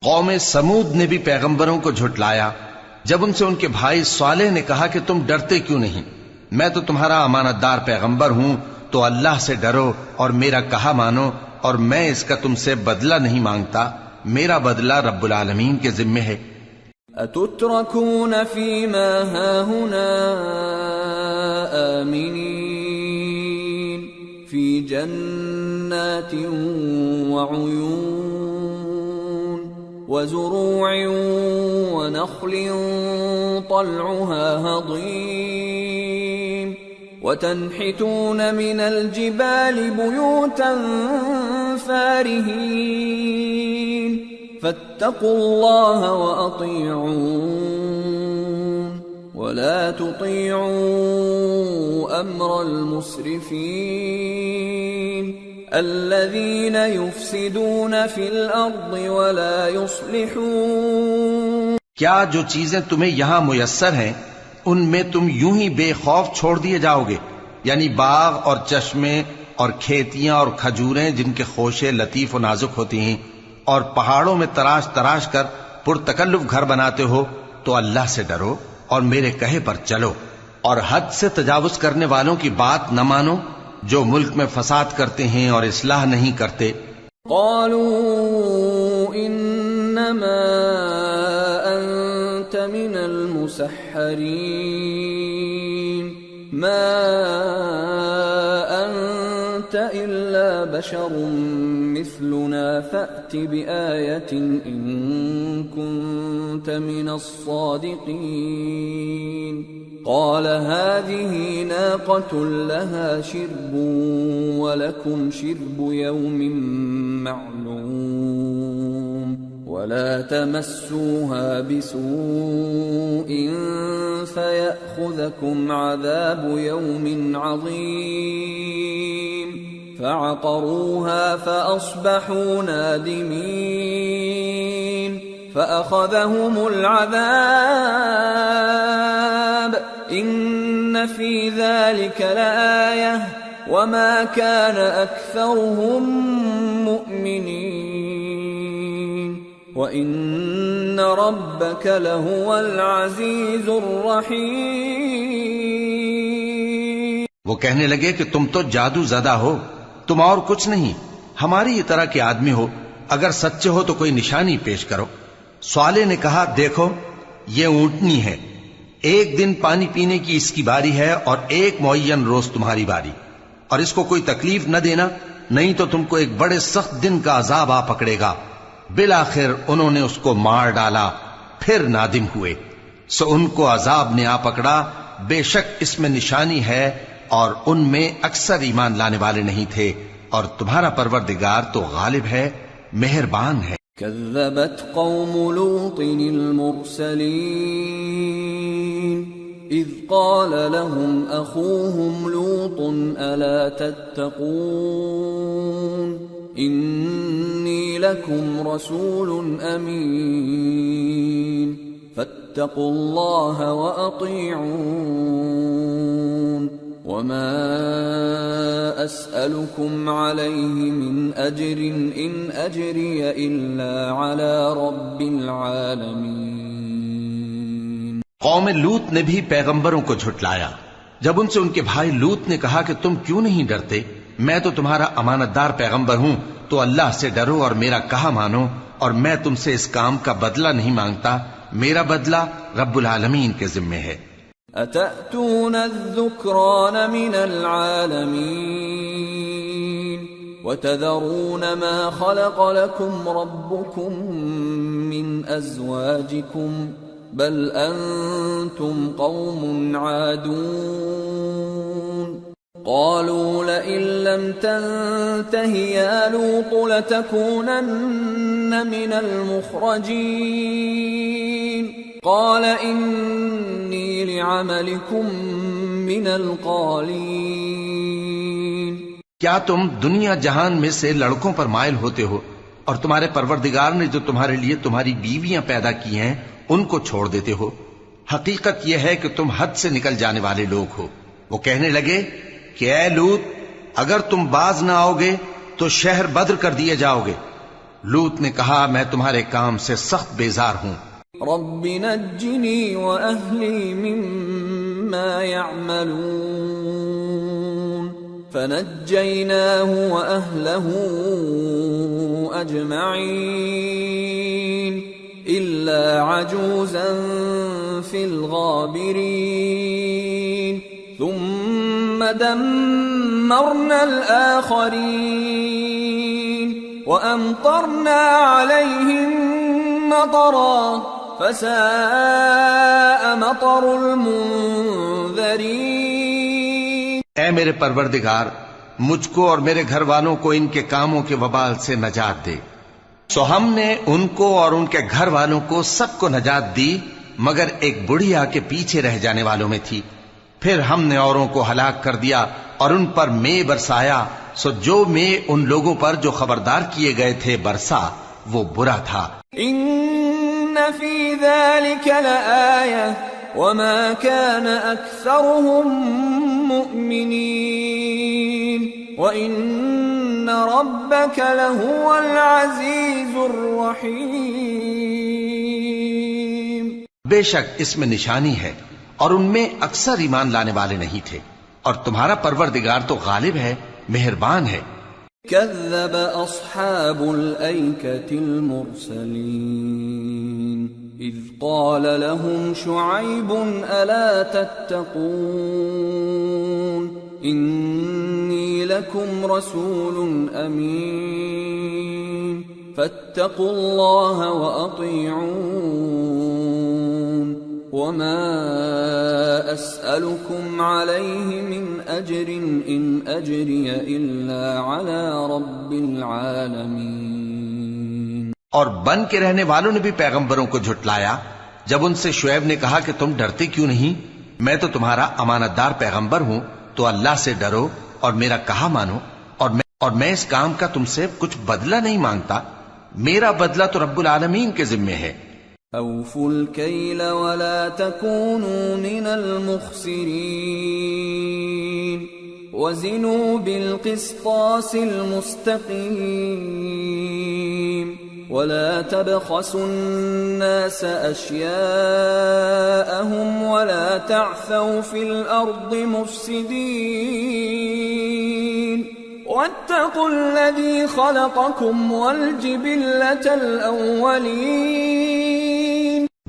قوم سمود نے بھی پیغمبروں کو جھٹلایا جب ان سے ان کے بھائی صالح نے کہا کہ تم ڈرتے کیوں نہیں، میں تو تمہارا امانت دار پیغمبر ہوں، تو اللہ سے ڈرو اور میرا کہا مانو، اور میں اس کا تم سے بدلہ نہیں مانگتا، میرا بدلہ رب العالمین کے ذمے ہے. أتتركون فيما هاهنا آمنين في جنات وعيون وزروع ونخل طلعها هضيم وتنحتون من الجبال بيوتا فارهين فاتقوا الله وأطيعون ولا تطيعوا أمر المسرفين الذين يفسدون في الأرض ولا يصلحون. کیا جو چیزیں تمہیں یہاں میسر ہیں ان میں تم یوں ہی بے خوف چھوڑ دیے جاؤ گے، یعنی باغ اور چشمے اور کھیتیاں اور کھجوریں جن کے خوشے لطیف و نازک ہوتی ہیں، اور پہاڑوں میں تراش تراش کر پرتکلف گھر بناتے ہو. تو اللہ سے ڈرو اور میرے کہے پر چلو، اور حد سے تجاوز کرنے والوں کی بات نہ مانو جو ملک میں فساد کرتے ہیں اور اصلاح نہیں کرتے. قالوا انما انت من المسحرين ما انت الا بشر مثلنا فأت بآية إن كنت من الصادقين. قال هذه ناقة لها شرب ولكم شرب يوم معلوم ولا تمسوها بسوء فيأخذكم عذاب يوم عظيم. فعقروها فأصبحوا نادمين فأخذهم العذاب إن في ذلك لآية وما كان أكثرهم مؤمنين وإن ربك لهو العزيز الرحيم. وہ کہنے لگے کہ تم تو جادو زدہ ہو، تم اور کچھ نہیں، ہماری ہی طرح کے آدمی ہو، اگر سچے ہو تو کوئی نشانی پیش کرو۔ صالح نے کہا دیکھو یہ اونٹنی ہے، ایک دن پانی پینے کی اس کی باری ہے اور ایک معین روز تمہاری باری، اور اس کو کوئی تکلیف نہ دینا، نہیں تو تم کو ایک بڑے سخت دن کا عذاب آ پکڑے گا۔ بالآخر انہوں نے اس کو مار ڈالا، پھر نادم ہوئے، سو ان کو عذاب نے آ پکڑا، بے شک اس میں نشانی ہے اور ان میں اکثر ایمان لانے والے نہیں تھے، اور تمہارا پروردگار تو غالب ہے، مہربان ہے۔ كذبت قوم لوط المرسلين إذ قال لهم أخوهم لوط ألا تتقون إني لكم رسول أمين فاتقوا الله وأطيعون وما أسألكم عليه من أجر إن أجري إلا على رب العالمين۔ قوم لوط نے بھی پیغمبروں کو جھٹلایا جب ان سے ان کے بھائی لوط نے کہا کہ تم کیوں نہیں ڈرتے، میں تو تمہارا امانت دار پیغمبر ہوں، تو اللہ سے ڈرو اور میرا کہا مانو، اور میں تم سے اس کام کا بدلہ نہیں مانگتا، میرا بدلہ رب العالمین کے ذمے ہے۔ أتأتون الذكران من العالمين وتذرون ما خلق لكم ربكم من أزواجكم بل أنتم قوم عادون قالوا لئن لم تنته يا لوط لتكونن من المخرجين قال إني لعملكم من القالين۔ کیا تم دنیا جہان میں سے لڑکوں پر مائل ہوتے ہو اور تمہارے پروردگار نے جو تمہارے لیے تمہاری بیویاں پیدا کی ہیں ان کو چھوڑ دیتے ہو؟ حقیقت یہ ہے کہ تم حد سے نکل جانے والے لوگ ہو۔ وہ کہنے لگے کہ اے لوط اگر تم باز نہ آؤ گے تو شہر بدر کر دیے جاؤ گے۔ لوط نے کہا میں تمہارے کام سے سخت بیزار ہوں۔ رب نجنی وأهلی مما يعملون فنجيناه وأهله أجمعين إلا عجوزا في الغابرين ثم دمرنا الآخرين وأمطرنا عليهم مطرا فساء مطر المنذرين۔ اے میرے پروردگار مجھ کو اور میرے گھر والوں کو ان کے کاموں کے وبال سے نجات دے۔ سو ہم نے ان کو اور ان کے گھر والوں کو سب کو نجات دی، مگر ایک بڑھیا کے پیچھے رہ جانے والوں میں تھی۔ پھر ہم نے اوروں کو ہلاک کر دیا اور ان پر مے برسایا، سو جو مے ان لوگوں پر جو خبردار کیے گئے تھے برسا وہ برا تھا۔ ان فی ذلک لآیہ وما كان اکثرهم مؤمنین وان ربک لهو العزیز الرحیم۔ بے شک اس میں نشانی ہے اور ان میں اکثر ایمان لانے والے نہیں تھے، اور تمہارا پروردگار تو غالب ہے، مہربان ہے۔ كذب اصحاب الایکة المرسلین اذ قال لهم شعیب الا تتقون انی لکم رسول امین فاتقوا اللہ واطیعون وما اسألكم علیہ من اجر ان اجری الا علی رب العالمین۔ اور بن کے رہنے والوں نے بھی پیغمبروں کو جھٹلایا جب ان سے شعیب نے کہا کہ تم ڈرتے کیوں نہیں، میں تو تمہارا امانت دار پیغمبر ہوں، تو اللہ سے ڈرو اور میرا کہا مانو، اور میں اس کام کا تم سے کچھ بدلہ نہیں مانگتا، میرا بدلہ تو رب العالمین کے ذمے ہے۔ اوفوا الکیل ولا تکونوا من المخسرین وزنوا بالقسطاس المستقیم ولا تبخسوا الناس اشیاءهم ولا تعثوا في الارض مفسدین واتقوا الذي خلقكم والجبلة الأولين.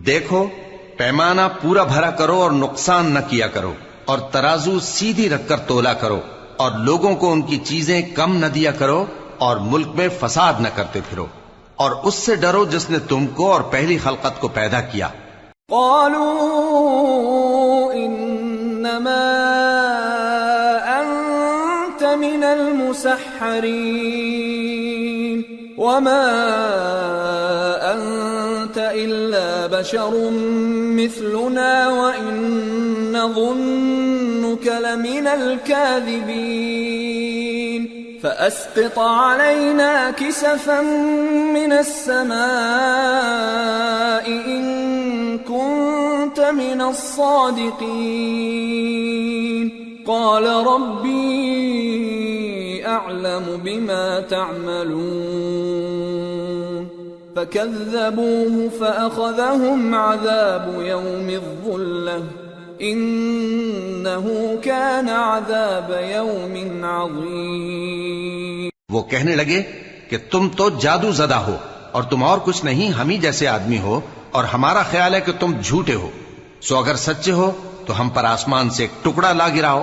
دیکھو پیمانہ پورا بھرا کرو اور نقصان نہ کیا کرو، اور ترازو سیدھی رکھ کر تولا کرو، اور لوگوں کو ان کی چیزیں کم نہ دیا کرو، اور ملک میں فساد نہ کرتے پھرو، اور اس سے ڈرو جس نے تم کو اور پہلی خلقت کو پیدا کیا. قالوا انما انت من المسحرين وما انت الا بشر مثلنا وان نظنك لمن الكاذبين فأسقط علينا كسفا من السماء إن كنت من الصادقين. قال ربي أعلم بما تعملون فكذبوه فأخذهم عذاب يوم الظلة انہو کان عذاب یوم عظیم. وہ کہنے لگے کہ تم تو جادو زدہ ہو اور تم اور کچھ نہیں، ہم ہی جیسے آدمی ہو، اور ہمارا خیال ہے کہ تم جھوٹے ہو، سو اگر سچے ہو تو ہم پر آسمان سے ایک ٹکڑا لا گراؤ.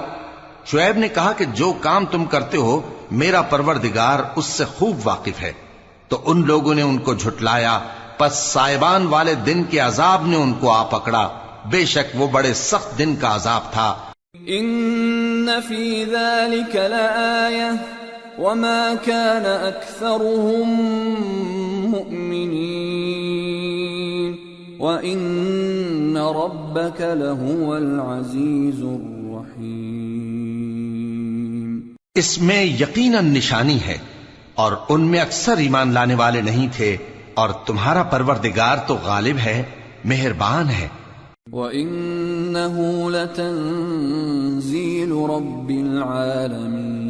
شعیب نے کہا کہ جو کام تم کرتے ہو میرا پروردگار اس سے خوب واقف ہے. تو ان لوگوں نے ان کو جھٹلایا، پس سائبان والے دن کے عذاب نے ان کو آ پکڑا، بے شک وہ بڑے سخت دن کا عذاب تھا. ان فی ذلک لآیہ وما كان اکثرهم مؤمنین وان ربک لہو العزیز الرحیم. اس میں یقیناً نشانی ہے، اور ان میں اکثر ایمان لانے والے نہیں تھے، اور تمہارا پروردگار تو غالب ہے، مہربان ہے. وَإِنَّهُ لَتَنزِيلُ رَبِّ الْعَالَمِينَ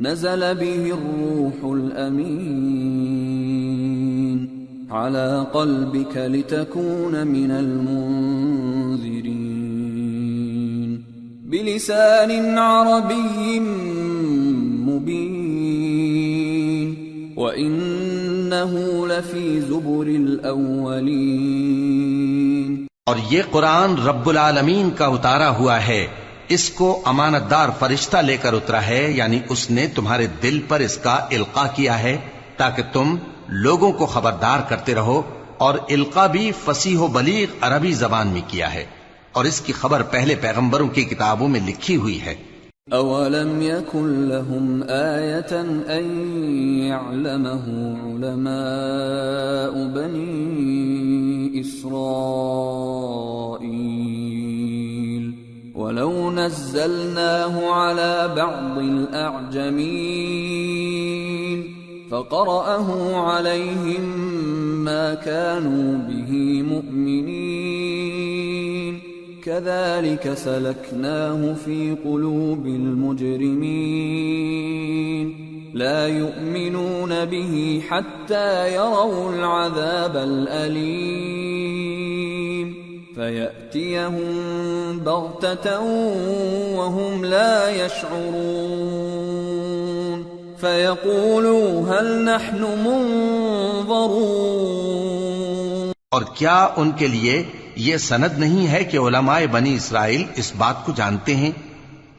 نَزَلَ بِهِ الرُّوحُ الْأَمِينُ عَلَى قَلْبِكَ لِتَكُونَ مِنَ الْمُنذِرِينَ بِلِسَانٍ عَرَبِيٍّ مُبِينٍ وَإِنَّهُ لَفِي زُبُرِ الْأَوَّلِينَ. اور یہ قرآن رب العالمین کا اتارا ہوا ہے، اس کو امانت دار فرشتہ لے کر اترا ہے، یعنی اس نے تمہارے دل پر اس کا القاء کیا ہے تاکہ تم لوگوں کو خبردار کرتے رہو. اور القاء بھی فصیح و بلیغ عربی زبان میں کیا ہے، اور اس کی خبر پہلے پیغمبروں کی کتابوں میں لکھی ہوئی ہے. اولم يكن لهم آية ان يعلمه علماء بني إسرائيل ولو نزلناه على بعض الأعجمين فقرأه عليهم ما كانوا به مؤمنين كذلك سلكناه في قلوب المجرمين لا يؤمنون به حتى يروا العذاب الأليم فيأتيهم بغتة وهم لا يشعرون فيقولوا هل نحن منظرون. اور کیا ان کے لیے یہ سند نہیں ہے کہ علماء بنی اسرائیل اس بات کو جانتے ہیں؟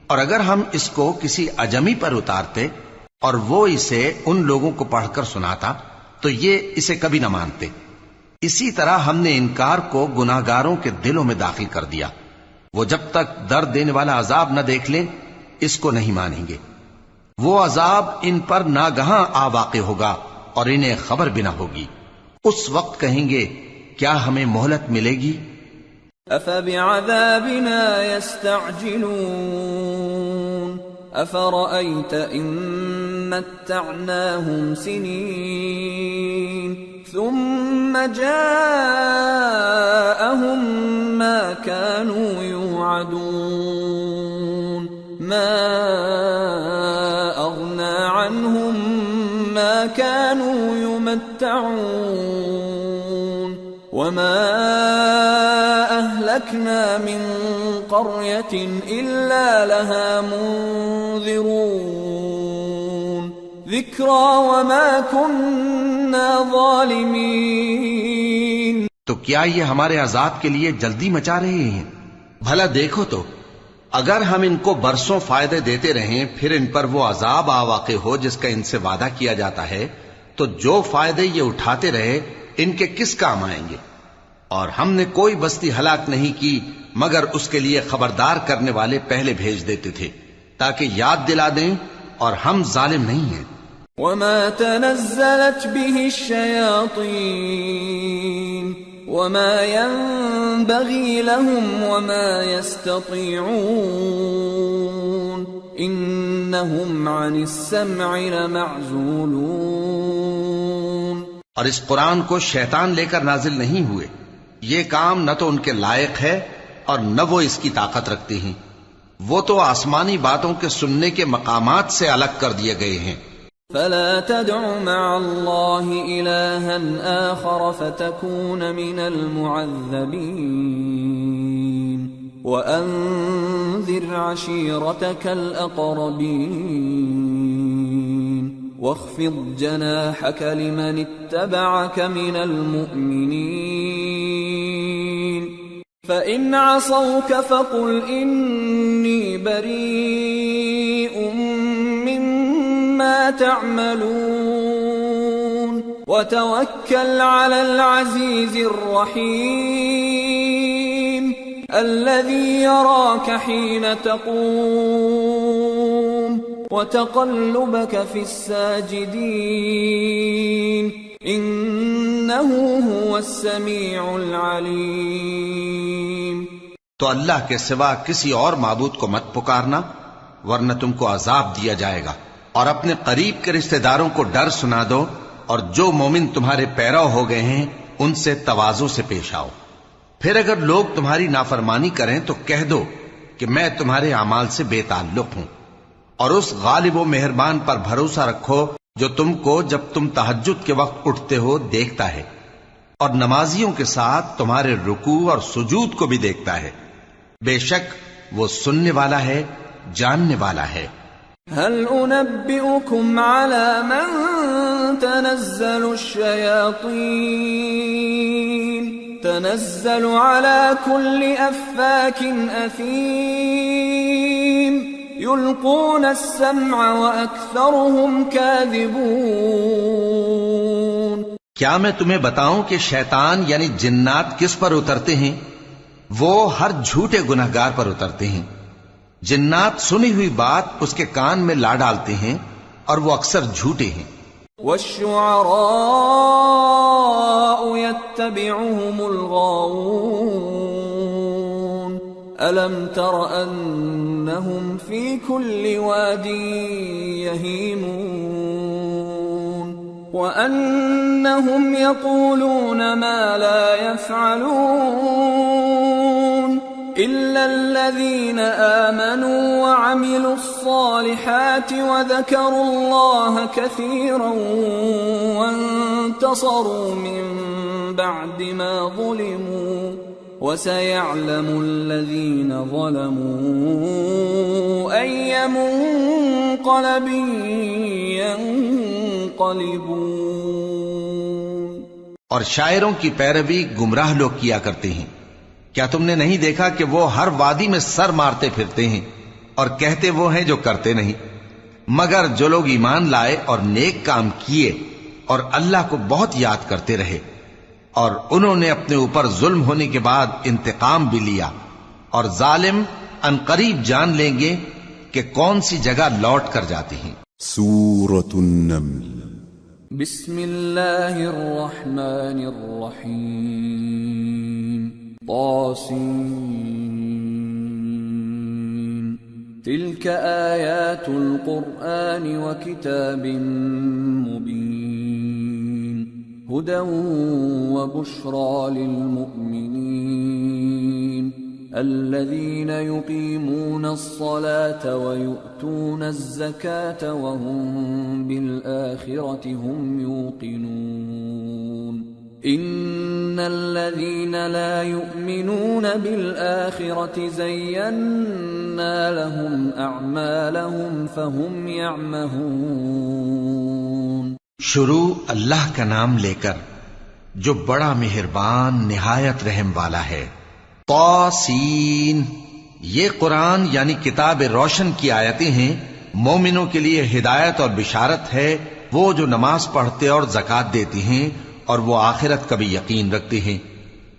اور اگر ہم اس کو کسی اجمی پر اتارتے اور وہ اسے ان لوگوں کو پڑھ کر سناتا تو یہ اسے کبھی نہ مانتے. اسی طرح ہم نے انکار کو گناہگاروں کے دلوں میں داخل کر دیا. وہ جب تک درد دینے والا عذاب نہ دیکھ لیں اس کو نہیں مانیں گے. وہ عذاب ان پر ناگہاں آ واقع ہوگا اور انہیں خبر بھی نہ ہوگی. اس وقت کہیں گے کیا ہمیں مہلت ملے گی؟ افبعذابنا يستعجلون افرأيت ان متعناهم سنين ثم جاءهم ما كانوا يوعدون ما اغنى عنهم ما كانوا يمتعون وما أهلكنا أهلكنا من قرية إلا لها منذرون ذكرى وما كنا ظالمين. تو کیا یہ ہمارے عذاب کے لیے جلدی مچا رہے ہیں؟ بھلا دیکھو تو اگر ہم ان کو برسوں فائدے دیتے رہیں پھر ان پر وہ عذاب آ واقع ہو جس کا ان سے وعدہ کیا جاتا ہے تو جو فائدے یہ اٹھاتے رہے ان کے کس کام آئیں گے؟ اور ہم نے کوئی بستی ہلاک نہیں کی مگر اس کے لیے خبردار کرنے والے پہلے بھیج دیتے تھے تاکہ یاد دلا دیں، اور ہم ظالم نہیں ہیں. وما تنزلت به الشياطين وما ينبغي لهم وما يستطيعون إنهم عن السمع لمعزولون. اور اس قرآن کو شیطان لے کر نازل نہیں ہوئے، یہ کام نہ تو ان کے لائق ہے اور نہ وہ اس کی طاقت رکھتے ہیں. وہ تو آسمانی باتوں کے سننے کے مقامات سے الگ کر دیے گئے ہیں. فلا تدع مع الله إلها آخر فتكون من المعذبين وأنذر عشيرتك الأقربين واخفض جناحك لمن اتبعك من المؤمنين فإن عصوك فقل إني بريء مما تعملون وتوكل على العزيز الرحيم الذي يراك حين تقوم وتقلبك في الساجدين إنه هو السميع العليم. تو اللہ کے سوا کسی اور معبود کو مت پکارنا ورنہ تم کو عذاب دیا جائے گا. اور اپنے قریب کے رشتہ داروں کو ڈر سنا دو، اور جو مومن تمہارے پیرو ہو گئے ہیں ان سے تواضع سے پیش آؤ. پھر اگر لوگ تمہاری نافرمانی کریں تو کہہ دو کہ میں تمہارے اعمال سے بے تعلق ہوں، اور اس غالب و مہربان پر بھروسہ رکھو جو تم کو جب تم تہجد کے وقت اٹھتے ہو دیکھتا ہے، اور نمازیوں کے ساتھ تمہارے رکوع اور سجود کو بھی دیکھتا ہے. بے شک وہ سننے والا ہے، جاننے والا ہے. هل أنبئكم على من تنزل الشياطين تنزل على كل أفاك أثيم يلقون السمع وأكثرهم كاذبون. کیا میں تمہیں بتاؤں کہ شیطان یعنی جنات کس پر اترتے ہیں؟ وہ ہر جھوٹے گنہگار پر اترتے ہیں. جنات سنی ہوئی بات اس کے کان میں لا ڈالتے ہیں اور وہ اکثر جھوٹے ہیں. والشعراء يتبعهم الغاوون ألم تر أنهم في كل واد يهيمون وأنهم يقولون ما لا يفعلون إلا الذين آمنوا وعملوا الصالحات وذكروا الله كثيرا وانتصروا من بعد ما ظلموا وسيعلم الذين ظلموا أي منقلب ينقلبون. اور شاعروں کی پیروی گمراہ لوگ کیا کرتے ہیں. کیا تم نے نہیں دیکھا کہ وہ ہر وادی میں سر مارتے پھرتے ہیں اور کہتے وہ ہیں جو کرتے نہیں، مگر جو لوگ ایمان لائے اور نیک کام کیے اور اللہ کو بہت یاد کرتے رہے، اور انہوں نے اپنے اوپر ظلم ہونے کے بعد انتقام بھی لیا، اور ظالم عنقریب جان لیں گے کہ کون سی جگہ لوٹ کر جاتے ہیں. سورة النمل. بسم اللہ الرحمن الرحیم. طاسين تلك آيات القرآن وكتاب مبين هدى وبشرى للمؤمنين الذين يقيمون الصلاة ويؤتون الزكاة وهم بالآخرة هم يوقنون ان الذين لا يؤمنون بالآخرة زينا لهم اعمالهم فهم يعمهون۔ شروع اللہ کا نام لے کر جو بڑا مہربان نہایت رحم والا ہے۔ طاسین، یہ قرآن یعنی کتاب روشن کی آیتیں ہیں، مومنوں کے لیے ہدایت اور بشارت ہے، وہ جو نماز پڑھتے اور زکوٰۃ دیتی ہیں اور وہ آخرت کا بھی یقین رکھتے ہیں۔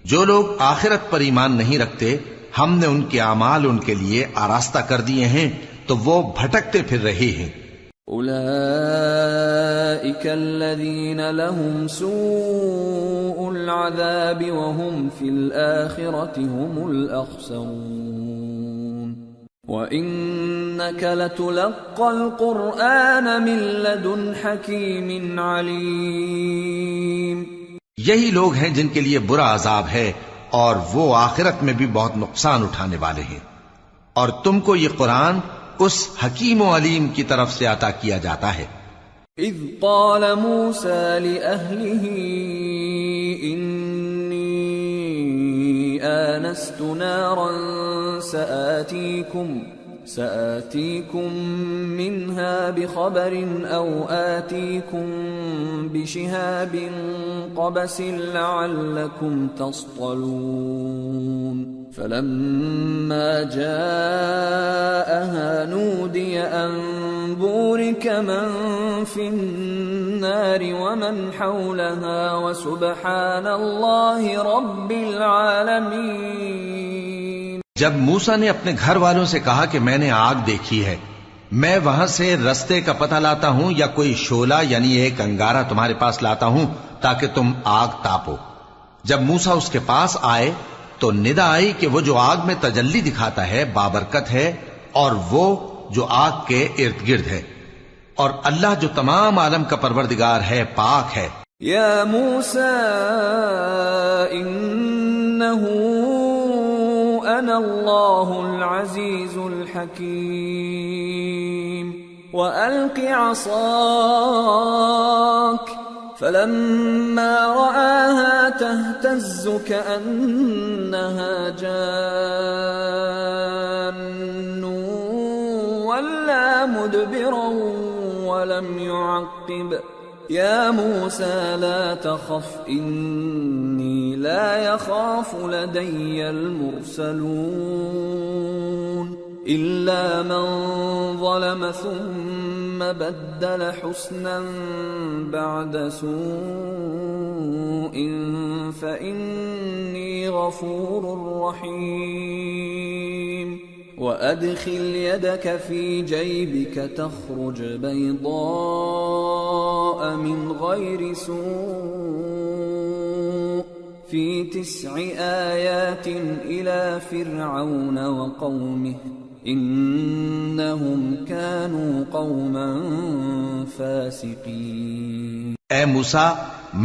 جو لوگ آخرت پر ایمان نہیں رکھتے، ہم نے ان کے اعمال ان کے لیے آراستہ کر دیے ہیں تو وہ بھٹکتے پھر رہے ہیں۔ اولئک الذین لهم سوء العذاب وهم فی الآخرة هم الاخسرون۔ وَإِنَّكَ لَتُلَقَّى الْقُرْآنَ مِن لَّدُنْ حَكِيمٍ عَلِيمٍ۔ یہی لوگ ہیں جن کے لیے برا عذاب ہے اور وہ آخرت میں بھی بہت نقصان اٹھانے والے ہیں، اور تم کو یہ قرآن اس حکیم و علیم کی طرف سے عطا کیا جاتا ہے۔ اذ قال موسى لأهله آنست نارا سآتيكم منها بخبر أو آتيكم بشهاب قبس لعلكم تصطلون۔ فلما جاءها نودي أن بورك من في النار ومن حولها وسبحان الله رب العالمين۔ جب موسیٰ نے اپنے گھر والوں سے کہا کہ میں نے آگ دیکھی ہے، میں وہاں سے رستے کا پتہ لاتا ہوں یا کوئی شعلہ یعنی ایک انگارہ تمہارے پاس لاتا ہوں تاکہ تم آگ تاپو۔ جب موسیٰ اس کے پاس آئے تو ندا آئی کہ وہ جو آگ میں تجلی دکھاتا ہے بابرکت ہے، اور وہ جو آگ کے ارد گرد ہے، اور اللہ جو تمام عالم کا پروردگار ہے پاک ہے۔ یا موسیٰ انہ انا اللہ العزیز الحکیم وَأَلْقِ عَصَاكَ فَلَمَّا رَآهَا تَهْتَزُّ كَأَنَّهَا جَانٌّ وَلَّى مُدْبِرًا وَلَمْ يُعَقِّبْ يَا مُوسَى لَا تَخَفْ إِنِّي لَا يَخَافُ لَدَيَّ الْمُرْسَلُونَ إِلَّا مَنْ ظَلَمَ ثُمَّ بَدَّلَ حُسْنًا بَعْدَ سُوءٍ فَإِنِّي غَفُورٌ رَحِيمٌ وَأَدْخِلْ يَدَكَ فِي جَيْبِكَ تَخْرُجْ بَيْضَاءَ مِنْ غَيْرِ سُوءٍ فِي 9 آيَاتٍ إِلَى فِرْعَوْنَ وَقَوْمِهِ إِنَّهُمْ كَانُوا قَوْمًا فَاسِقِينَ۔ اے موسیٰ،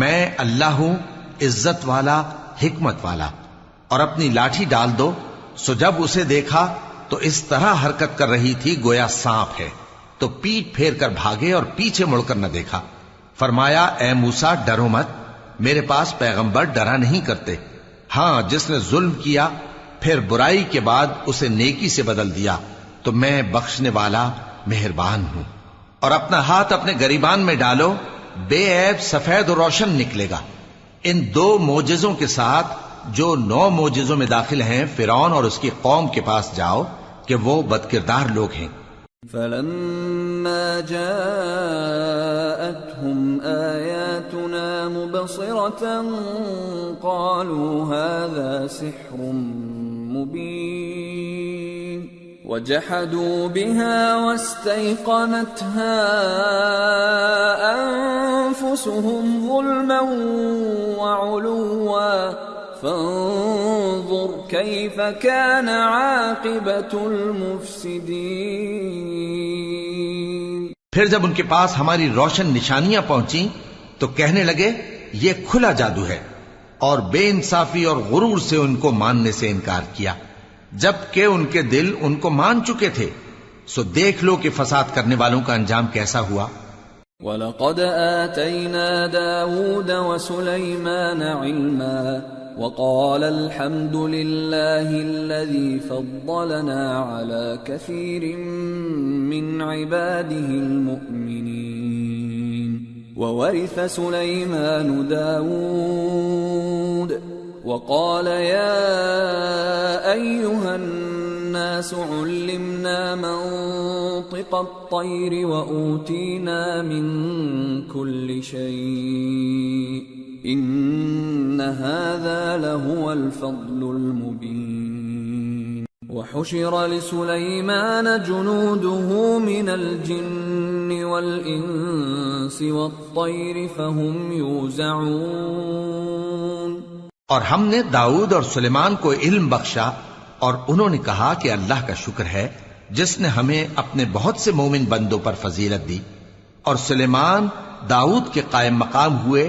میں اللہ ہوں، عزت والا، حکمت والا، اور اپنی لاٹھی ڈال دو۔ سو جب اسے دیکھا تو اس طرح حرکت کر رہی تھی گویا سانپ ہے، تو پیٹ پھیر کر بھاگے اور پیچھے مڑ کر نہ دیکھا۔ فرمایا اے موسیٰ ڈرو مت، میرے پاس پیغمبر ڈرا نہیں کرتے۔ ہاں، جس نے ظلم کیا پھر برائی کے بعد اسے نیکی سے بدل دیا تو میں بخشنے والا مہربان ہوں۔ اور اپنا ہاتھ اپنے گریبان میں ڈالو، بے عیب سفید و روشن نکلے گا۔ ان 2 معجزوں کے ساتھ جو 9 معجزوں میں داخل ہیں فرعون اور اس کی قوم کے پاس جاؤ کہ وہ بدکردار لوگ ہیں۔ فَلَمَّا جَاءَتْهُمْ آيَاتُنَا مُبْصِرَةً قَالُوا هَذَا سِحْرٌ مُبِينٌ وَجَحَدُوا بِهَا وَاسْتَيْقَنَتْهَا أَنفُسُهُمْ ظُلْمًا وَعُلُوًّا فانظر كيف كان عاقبة المفسدين۔ پھر جب ان کے پاس ہماری روشن نشانیاں پہنچیں تو کہنے لگے یہ کھلا جادو ہے، اور بے انصافی اور غرور سے ان کو ماننے سے انکار کیا، جبکہ ان کے دل ان کو مان چکے تھے۔ سو دیکھ لو کہ فساد کرنے والوں کا انجام کیسا ہوا۔ وَلَقَدْ آتَيْنَا دَاوُودَ وَسُلَيْمَانَ عِلْمًا وَقَالَ الْحَمْدُ لِلَّهِ الَّذِي فَضَّلَنَا عَلَى كَثِيرٍ مِّنْ عِبَادِهِ الْمُؤْمِنِينَ وَوَرِثَ سُلَيْمَانُ دَاوُودَ وَقَالَ يَا أَيُّهَا النَّاسُ عُلِّمْنَا مَنطِقَ الطَّيْرِ وَأُوتِينَا مِن كُلِّ شَيْءٍ إِنَّ هَذَا لَهُوَ الْفَضْلُ الْمُبِينُ وَحُشِرَ لِسُلَيْمَانَ جُنُودُهُ مِنَ الْجِنِّ وَالْإِنسِ وَالطَّيْرِ فَهُمْ يُوزَعُونَ اور ہم نے داؤد اور سلیمان کو علم بخشا اور انہوں نے کہا کہ اللہ کا شکر ہے جس نے ہمیں اپنے بہت سے مومن بندوں پر فضیلت دی. اور سلیمان داؤد کے قائم مقام ہوئے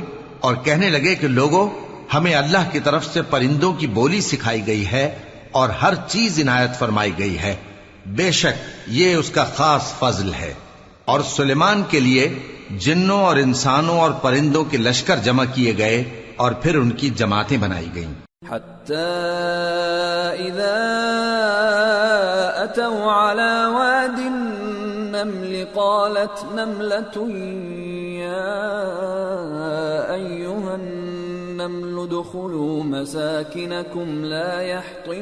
اور کہنے لگے کہ لوگوں، ہمیں اللہ کی طرف سے پرندوں کی بولی سکھائی گئی ہے اور ہر چیز عنایت فرمائی گئی ہے، بے شک یہ اس کا خاص فضل ہے. اور سلیمان کے لیے جنوں اور انسانوں اور پرندوں کے لشکر جمع کیے گئے اور پھر ان کی جماعتیں بنائی گئیں. حتى إذا أتوا على واد النمل قالت نملة يا أيها النمل ادخلوا مساكنكم لا يحطمنكم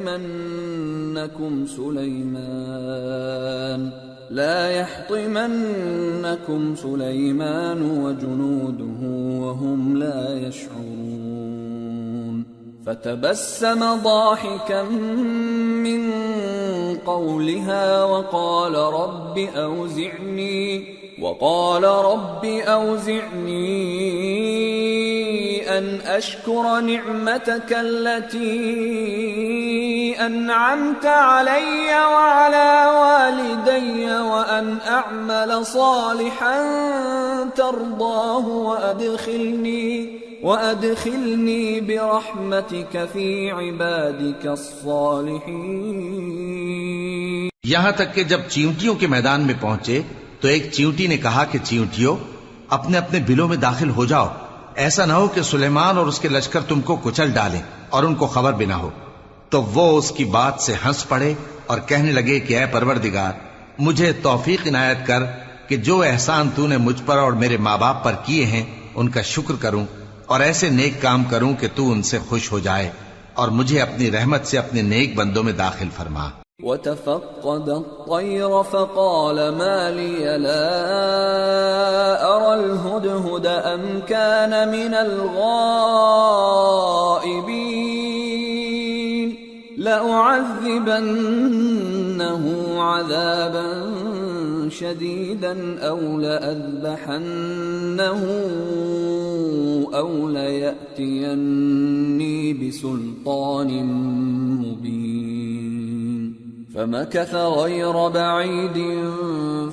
سليمان وجنوده وهم لا يشعرون فتبسم ضاحكا من قولها وقال رب أوزعني أن أشكر نعمتك التي أنعمت علي وعلى والدي وأن أعمل صالحا ترضاه وأدخلني برحمتك في عبادك الصالحين. یہاں تک کہ جب چیونٹیوں کے میدان میں پہنچے تو ایک چیونٹی نے کہا کہ چیونٹیوں، اپنے اپنے بلوں میں داخل ہو جاؤ، ایسا نہ ہو کہ سلیمان اور اس کے لشکر تم کو کچل ڈالیں اور ان کو خبر بھی نہ ہو. تو وہ اس کی بات سے ہنس پڑے اور کہنے لگے کہ اے پروردگار، مجھے توفیق عنایت کر کہ جو احسان تو نے مجھ پر اور میرے ماں باپ پر کیے ہیں ان کا شکر کروں اور ایسے نیک کام کروں کہ تو ان سے خوش ہو جائے اور مجھے اپنی رحمت سے اپنے نیک بندوں میں داخل فرما. وَتَفَقَّدَ الطَّيْرَ فَقَالَ مَا لِيَ لَا أَرَى الْهُدْهُدَ أَمْ كَانَ مِنَ الْغَائِبِينَ لَأُعَذِّبَنَّهُ عَذَابًا شَدِيدًا أَوْ لَأَذْبَحَنَّهُ أَوْ لَيَأْتِيَنِّي بِسُلْطَانٍ مُبِينٍ. فمكث غير بعيد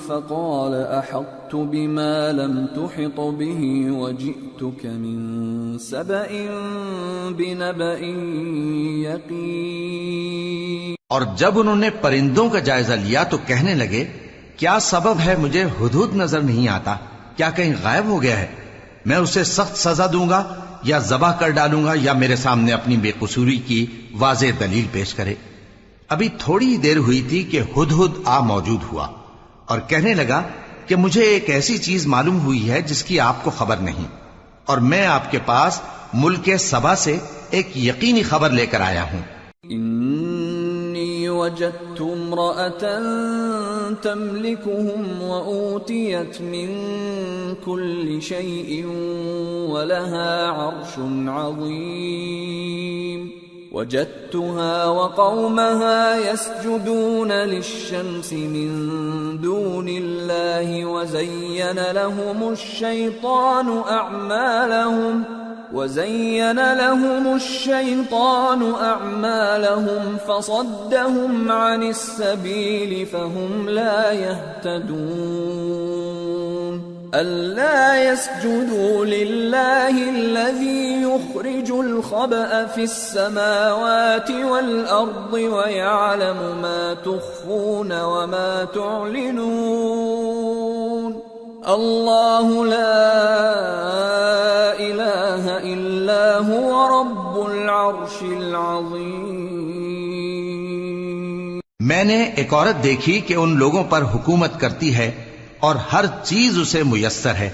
فقال أحطت بما لم تحط به وجئتك من سبأ بنبأ يقين. اور جب انہوں نے پرندوں کا جائزہ لیا تو کہنے لگے کیا سبب ہے مجھے ہدہد نظر نہیں آتا؟ کیا کہیں غائب ہو گیا ہے؟ میں اسے سخت سزا دوں گا یا ذبح کر ڈالوں گا یا میرے سامنے اپنی بے قصوری کی واضح دلیل پیش کرے. ابھی تھوڑی ہی دیر ہوئی تھی کہ ہدہد آ موجود ہوا اور کہنے لگا کہ مجھے ایک ایسی چیز معلوم ہوئی ہے جس کی آپ کو خبر نہیں، اور میں آپ کے پاس ملک سبا سے ایک یقینی خبر لے کر آیا ہوں. انی وجدت امرأة تملكهم وأوتيت من كل شيء ولها عرش عظيم وجدتها وقومها يسجدون للشمس من دون الله وزين لهم الشيطان أعمالهم فصدهم عن السبيل فهم لا يهتدون. ألا يسجدوا لله الذي يخرج الخبأ في السماوات والأرض ويعلم ما تخفون وما تعلنون اللہ لا الہ الا هو رب العرش العظیم۔ میں نے ایک عورت دیکھی کہ ان لوگوں پر حکومت کرتی ہے اور ہر چیز اسے میسر ہے،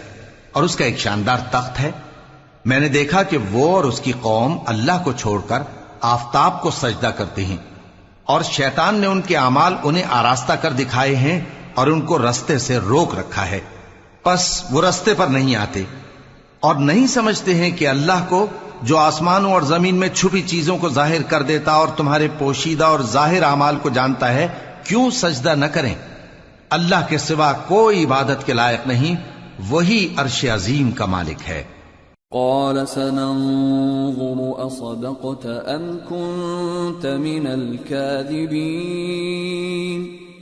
اور اس کا ایک شاندار تخت ہے۔ میں نے دیکھا کہ وہ اور اس کی قوم اللہ کو چھوڑ کر آفتاب کو سجدہ کرتے ہیں، اور شیطان نے ان کے اعمال انہیں آراستہ کر دکھائے ہیں اور ان کو رستے سے روک رکھا ہے، پس وہ رستے پر نہیں آتے، اور نہیں سمجھتے ہیں کہ اللہ کو جو آسمانوں اور زمین میں چھپی چیزوں کو ظاہر کر دیتا اور تمہارے پوشیدہ اور ظاہر اعمال کو جانتا ہے، کیوں سجدہ نہ کریں؟ اللہ کے سوا کوئی عبادت کے لائق نہیں، وہی عرش عظیم کا مالک ہے۔ قال سننظر اصدقت ام كنت من الكاذبين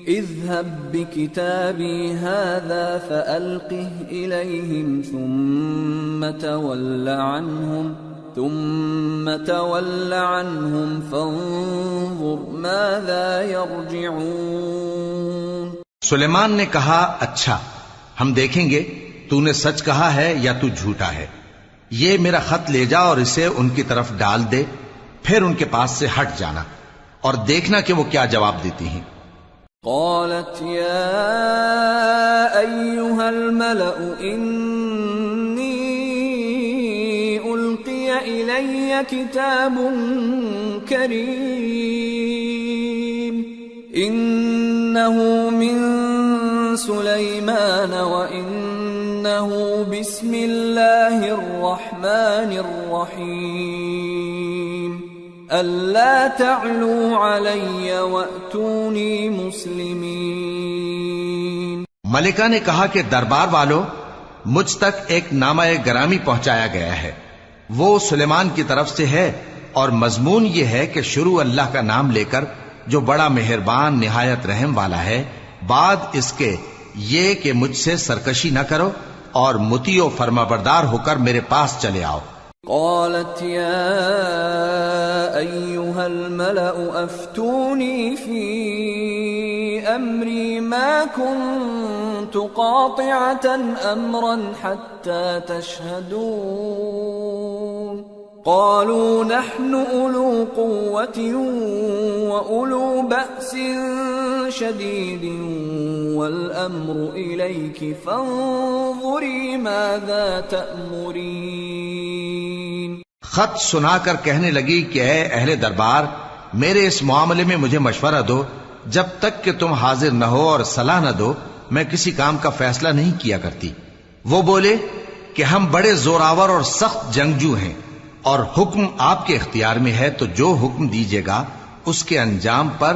اذهب بكتابي هذا فألقه إليهم ثم تول عنهم فانظر ماذا يرجعون۔ سلیمان نے کہا اچھا، ہم دیکھیں گے تو نے سچ کہا ہے یا تو جھوٹا ہے، یہ میرا خط لے جا اور اسے ان کی طرف ڈال دے، پھر ان کے پاس سے ہٹ جانا اور دیکھنا کہ وہ کیا جواب دیتی ہیں۔ قالت يا أيها الملأ إني ألقي إلي كتاب كريم إنه من سليمان وإنه بسم الله الرحمن الرحيم ألا تعلوا علي وأتوني مسلمين۔ ملکہ نے کہا کہ دربار والو، مجھ تک ایک نامہ گرامی پہنچایا گیا ہے، وہ سلیمان کی طرف سے ہے، اور مضمون یہ ہے کہ شروع اللہ کا نام لے کر جو بڑا مہربان نہایت رحم والا ہے، بعد اس کے یہ کہ مجھ سے سرکشی نہ کرو اور مطیع و فرمانبردار ہو کر میرے پاس چلے آؤ۔ قالت يا أيها الملأ أفتوني في أمري ما كنت قاطعة أمرا حتى تشهدون قالوا نحن أولو قوة وأولو بأس شديد والأمر إليك فانظري ماذا تأمرين۔ خط سنا کر کہنے لگی کہ اے اہل دربار، میرے اس معاملے میں مجھے مشورہ دو، جب تک کہ تم حاضر نہ ہو اور صلاح نہ دو میں کسی کام کا فیصلہ نہیں کیا کرتی۔ وہ بولے کہ ہم بڑے زوراور اور سخت جنگجو ہیں، اور حکم آپ کے اختیار میں ہے، تو جو حکم دیجیے گا اس کے انجام پر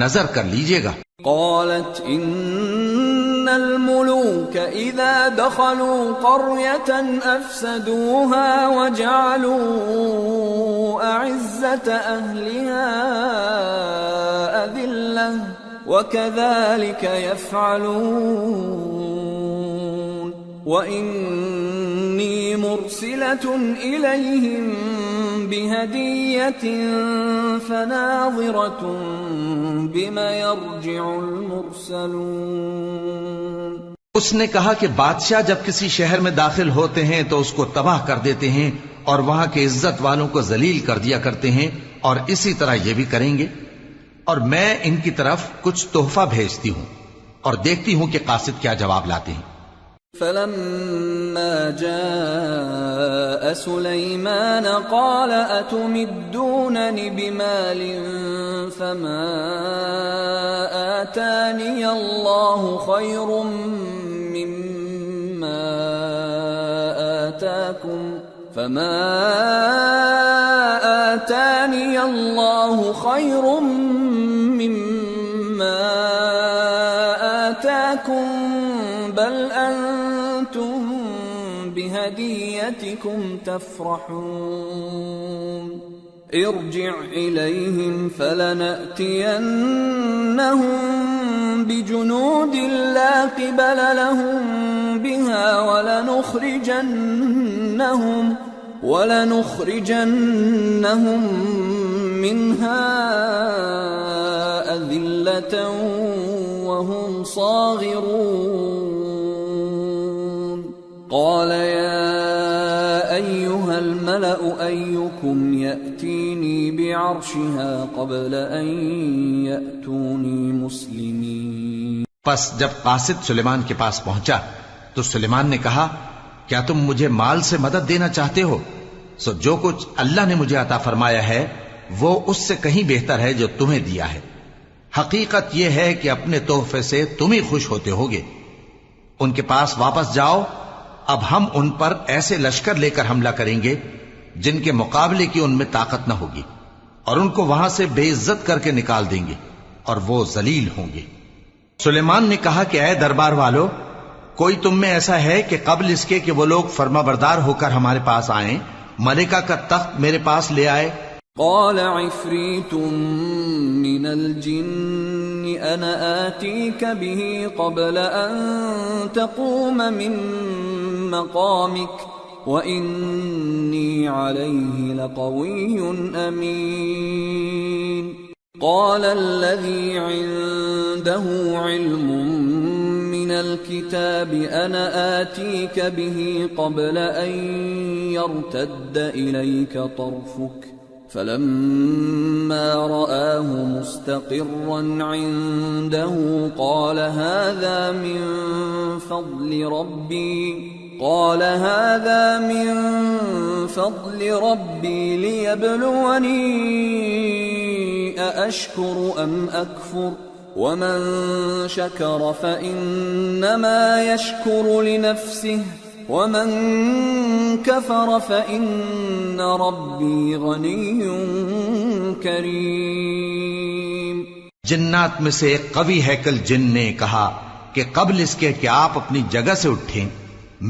نظر کر لیجیے گا۔ قالت ان الملوك اذا دخلوا قرية افسدوها وجعلوا اعزة اهلها اذلة وكذلك يفعلون وإني مرسلة إليهم بهدية فناظرة بما يرجع المرسلون۔ اس نے کہا کہ بادشاہ جب کسی شہر میں داخل ہوتے ہیں تو اس کو تباہ کر دیتے ہیں اور وہاں کے عزت والوں کو ذلیل کر دیا کرتے ہیں، اور اسی طرح یہ بھی کریں گے، اور میں ان کی طرف کچھ تحفہ بھیجتی ہوں اور دیکھتی ہوں کہ قاصد کیا جواب لاتے ہیں۔ فلما جاء سليمان قال أتمدونني بمال فما آتاني الله خير مما آتاكم بل أنتم بهديتكم تفرحون ارجع إليهم فلنأتينهم بجنود لا قبل لهم بها ولنخرجنهم منها أذلة وهم صاغرون۔ قال يا أيها الملأ أيكم يأتيني بعرشها قبل أن يأتوني مسلمين. پس جب قاصد سلیمان کے پاس پہنچا تو سلیمان نے کہا کیا تم مجھے مال سے مدد دینا چاہتے ہو؟ سو جو کچھ اللہ نے مجھے عطا فرمایا ہے وہ اس سے کہیں بہتر ہے جو تمہیں دیا ہے. حقیقت یہ ہے کہ اپنے تحفے سے تم ہی خوش ہوتے ہوگے. ان کے پاس واپس جاؤ. اب ہم ان پر ایسے لشکر لے کر حملہ کریں گے جن کے مقابلے کی ان میں طاقت نہ ہوگی، اور ان کو وہاں سے بے عزت کر کے نکال دیں گے اور وہ ذلیل ہوں گے. سلیمان نے کہا کہ اے دربار والو، کوئی تم میں ایسا ہے کہ قبل اس کے کہ وہ لوگ فرما بردار ہو کر ہمارے پاس آئیں ملکہ کا تخت میرے پاس لے آئے؟ قال عفریت من الجن انا آتیک به قبل ان تقوم من مقامک وانی علیہ لقوی امین. قال الذی عنده علم من الكتاب انا آتیک به قبل ان يرتد الیک طرفک فلما رآه مستقرا عنده قال هذا من فضل ربي ليبلوني أأشكر أم أكفر ومن شكر فإنما يشكر لنفسه ومن كفر فإن ربي غني كريم. جنات میں سے ایک قوی ہیکل جن نے کہا کہ قبل اس کے کہ آپ اپنی جگہ سے اٹھیں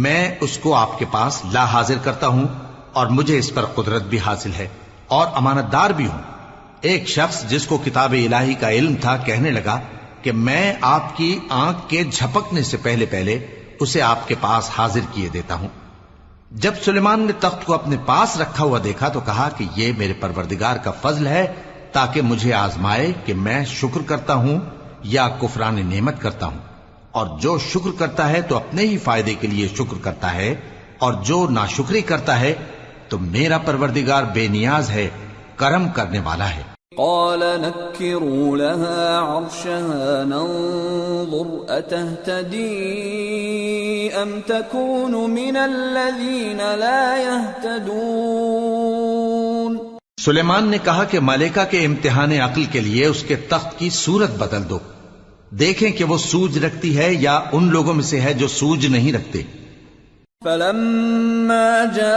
میں اس کو آپ کے پاس لا حاضر کرتا ہوں اور مجھے اس پر قدرت بھی حاصل ہے اور امانت دار بھی ہوں. ایک شخص جس کو کتاب الہی کا علم تھا کہنے لگا کہ میں آپ کی آنکھ کے جھپکنے سے پہلے پہلے اسے آپ کے پاس حاضر کیے دیتا ہوں. جب سلیمان نے تخت کو اپنے پاس رکھا ہوا دیکھا تو کہا کہ یہ میرے پروردگار کا فضل ہے تاکہ مجھے آزمائے کہ میں شکر کرتا ہوں یا کفران نعمت کرتا ہوں، اور جو شکر کرتا ہے تو اپنے ہی فائدے کے لیے شکر کرتا ہے، اور جو ناشکری کرتا ہے تو میرا پروردگار بے نیاز ہے، کرم کرنے والا ہے. قال نكروا لها عرشها ننظر أتهتدي أم تكون من الذين لا يهتدون. سلیمان نے کہا کہ ملکہ کے امتحان عقل کے لیے اس کے تخت کی صورت بدل دو، دیکھیں کہ وہ سوج رکھتی ہے یا ان لوگوں میں سے ہے جو سوج نہیں رکھتے. فلما جاءت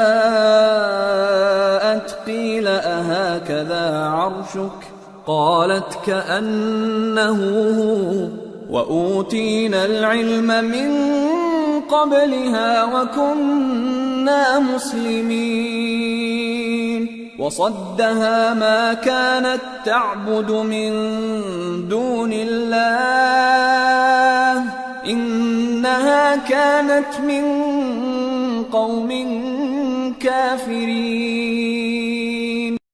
قيل أهكذا عرشك قالت كأنه هو وأوتينا العلم من قبلها وكنا مسلمين. وصدها ما كانت تعبد من دون الله إنها كانت من قوم كافرين.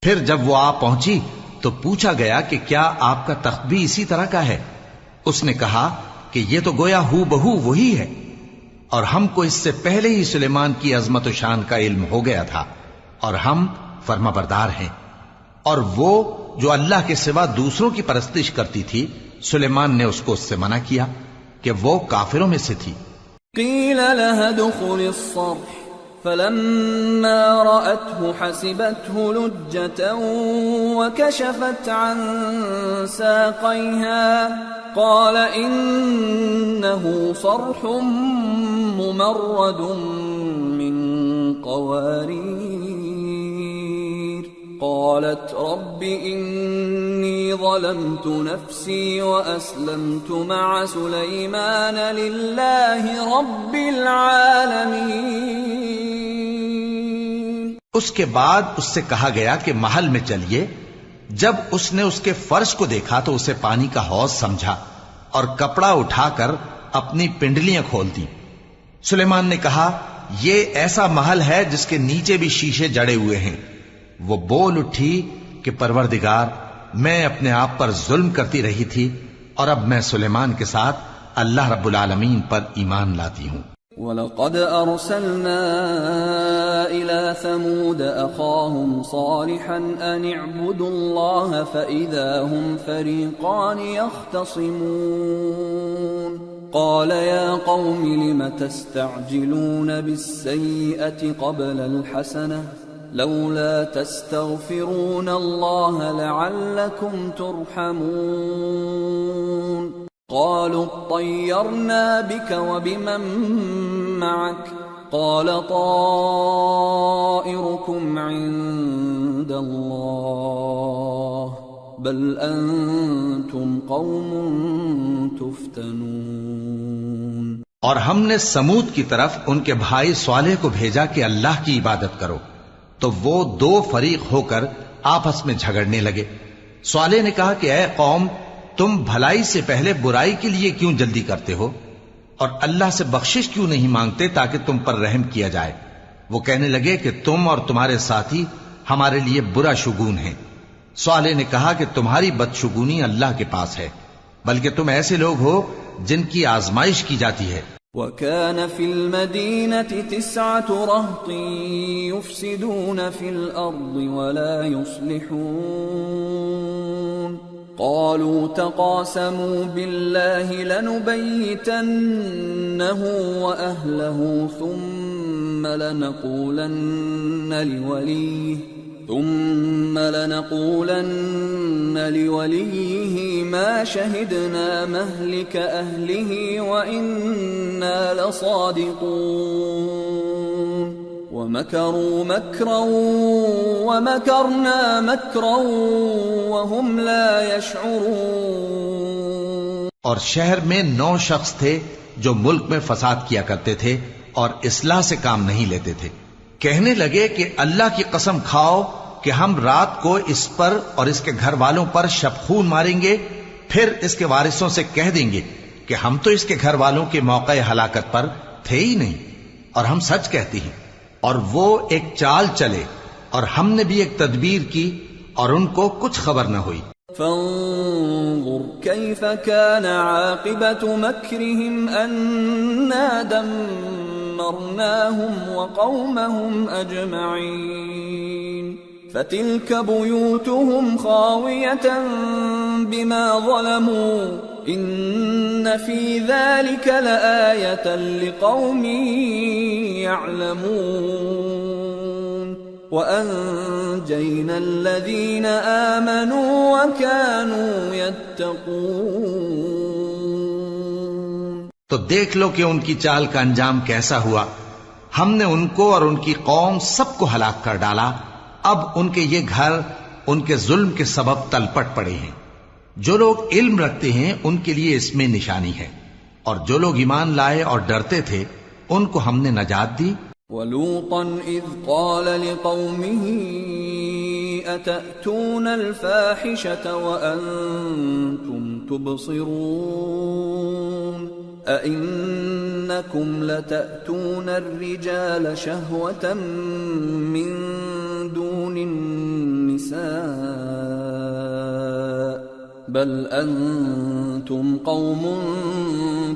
پھر جب وہ آ پہنچی تو پوچھا گیا کہ کیا آپ کا تخت بھی اسی طرح کا ہے؟ اس نے کہا کہ یہ تو گویا ہو بہو وہی ہے، اور ہم کو اس سے پہلے ہی سلیمان کی عظمت و شان کا علم ہو گیا تھا، اور ہم فرما بردار ہیں. اور وہ جو اللہ کے سوا دوسروں کی پرستش کرتی تھی سلیمان نے اس کو اس سے منع کیا کہ وہ کافروں میں سے تھی. قیل لها ادخل الصرح فلما رأته حسبته لجة وكشفت عن ساقيها قال إنه صرح ممرد من قوارير. قالت رب إني ظلمت نفسي وأسلمت مع سليمان لله رب العالمين. اس کے بعد اس سے کہا گیا کہ محل میں چلیے. جب اس نے اس کے فرش کو دیکھا تو اسے پانی کا حوض سمجھا اور کپڑا اٹھا کر اپنی پنڈلیاں کھول دی. سلیمان نے کہا یہ ایسا محل ہے جس کے نیچے بھی شیشے جڑے ہوئے ہیں. وہ بول اٹھی کہ پروردگار میں اپنے آپ پر ظلم کرتی رہی تھی اور اب میں سلیمان کے ساتھ اللہ رب العالمین پر ایمان لاتی ہوں. وَلَقَدْ أَرْسَلْنَا إِلَى ثَمُودَ أَخَاهُمْ صَالِحًا أَنِ اعْبُدُوا اللَّهَ فَإِذَا هُمْ فَرِيقَانِ يَخْتَصِمُونَ قَالَ يَا قَوْمِ لِمَ تَسْتَعْجِلُونَ بِالسَّيِّئَةِ قَبْلَ الْحَسَنَةِ لَوْلَا تَسْتَغْفِرُونَ اللَّهَ لَعَلَّكُمْ تُرْحَمُونَ قالوا اطيرنا بك وبمن معك قال طائركم عند الله بل أنتم قوم تفتنون۔ اور ہم نے سمود کی طرف ان کے بھائی صالح کو بھیجا کہ اللہ کی عبادت کرو، تو وہ دو فریق ہو کر آپس میں جھگڑنے لگے۔ صالح نے کہا کہ اے قوم، تم بھلائی سے پہلے برائی کے لیے کیوں جلدی کرتے ہو اور اللہ سے بخشش کیوں نہیں مانگتے تاکہ تم پر رحم کیا جائے؟ وہ کہنے لگے کہ تم اور تمہارے ساتھی ہمارے لیے برا شگون ہیں۔ صالح نے کہا کہ تمہاری بدشگونی اللہ کے پاس ہے، بلکہ تم ایسے لوگ ہو جن کی آزمائش کی جاتی ہے۔ وَكَانَ فِي الْمَدِينَةِ 9 رَهْطٍ يُفْسِدُونَ فِي الْأَرْضِ وَلَا يُصْلِحُونَ قالوا تقاسموا بالله لنبيتنه وأهله ثم لنقولن لوليه ما شهدنا مهلك أهله وإنا لصادقون ومكروا مكرا ومكرنا مكرا وهم لا يشعرون۔ اور شہر میں 9 شخص تھے جو ملک میں فساد کیا کرتے تھے اور اصلاح سے کام نہیں لیتے تھے۔ کہنے لگے کہ اللہ کی قسم کھاؤ کہ ہم رات کو اس پر اور اس کے گھر والوں پر شبخون ماریں گے، پھر اس کے وارثوں سے کہہ دیں گے کہ ہم تو اس کے گھر والوں کے موقع ہلاکت پر تھے ہی نہیں، اور ہم سچ کہتے ہیں۔ اور وہ ایک چال چلے اور ہم نے بھی ایک تدبیر کی اور ان کو کچھ خبر نہ ہوئی۔ فانظر كيف كان عاقبة مكرهم أنا دمرناهم وقومهم أجمعين فتلك بيوتهم خاوية بما ظلموا إن في ذلك لآية لقوم يعلمون وأنجينا الذين آمنوا وكانوا يتقون۔ تو دیکھ لو کہ ان کی چال کا انجام کیسا ہوا۔ ہم نے ان کو اور ان کی قوم سب کو ہلاک کر ڈالا۔ اب ان کے یہ گھر ان کے ظلم کے سبب تلپٹ پڑے ہیں۔ جو لوگ علم رکھتے ہیں ان کے لیے اس میں نشانی ہے، اور جو لوگ ایمان لائے اور ڈرتے تھے ان کو ہم نے نجات دی۔ وَلُوطًا إِذْ قَالَ لِقَوْمِهِ أَتَأْتُونَ الْفَاحِشَةَ وَأَنْتُمْ تُبْصِرُونَ أَإِنَّكُمْ لَتَأْتُونَ الرِّجَالَ شَهْوَةً مِّن دُونِ النِّسَاءِ بَلْ أَنْتُمْ قَوْمٌ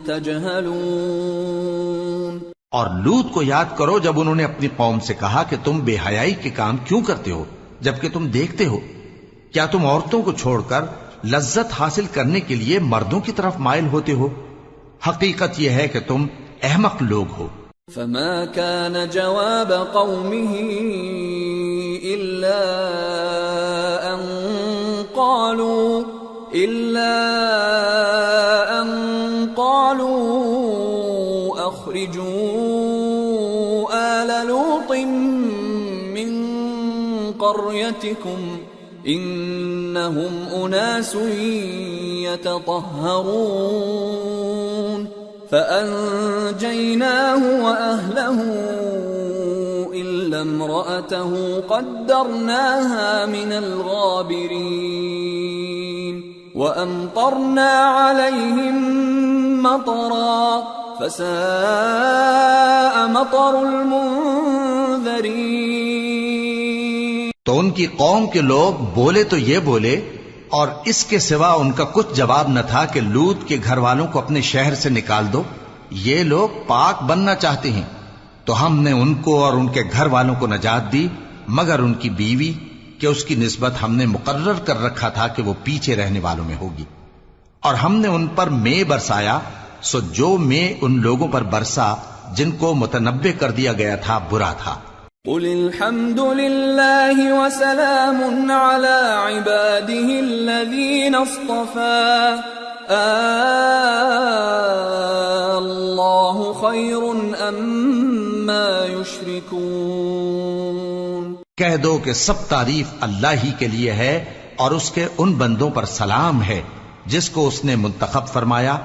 تَجْهَلُونَ۔ اور لوط کو یاد کرو جب انہوں نے اپنی قوم سے کہا کہ تم بے حیائی کے کام کیوں کرتے ہو جبکہ تم دیکھتے ہو؟ کیا تم عورتوں کو چھوڑ کر لذت حاصل کرنے کے لیے مردوں کی طرف مائل ہوتے ہو؟ حقیقت یہ ہے کہ تم احمق لوگ ہو۔ فما كان جواب قومه إلا أن قالوا أخرجوا آل لوط من قريتكم إنهم أناس يتطهرون فأنجيناه وأهله إلا امرأته قدرناها من الغابرين وأمطرنا عليهم مطرا فساء مطر المنذرين۔ تو ان کی قوم کے لوگ بولے تو یہ بولے، اور اس کے سوا ان کا کچھ جواب نہ تھا کہ لوط کے گھر والوں کو اپنے شہر سے نکال دو، یہ لوگ پاک بننا چاہتے ہیں، تو ہم نے ان کو اور ان کے گھر والوں کو نجات دی مگر ان کی بیوی کہ اس کی نسبت ہم نے مقرر کر رکھا تھا کہ وہ پیچھے رہنے والوں میں ہوگی، اور ہم نے ان پر مے برسایا، سو جو مے ان لوگوں پر برسا جن کو متنبع کر دیا گیا تھا برا تھا۔ قل الحمد لله وسلام على عباده الذين اصطفى الله خير أما يشركون۔ کہہ دو کہ سب تعریف اللہ ہی کے لیے ہے اور اس کے ان بندوں پر سلام ہے جس کو اس نے منتخب فرمایا،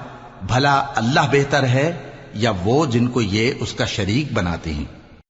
بھلا اللہ بہتر ہے یا وہ جن کو یہ اس کا شریک بناتے ہیں؟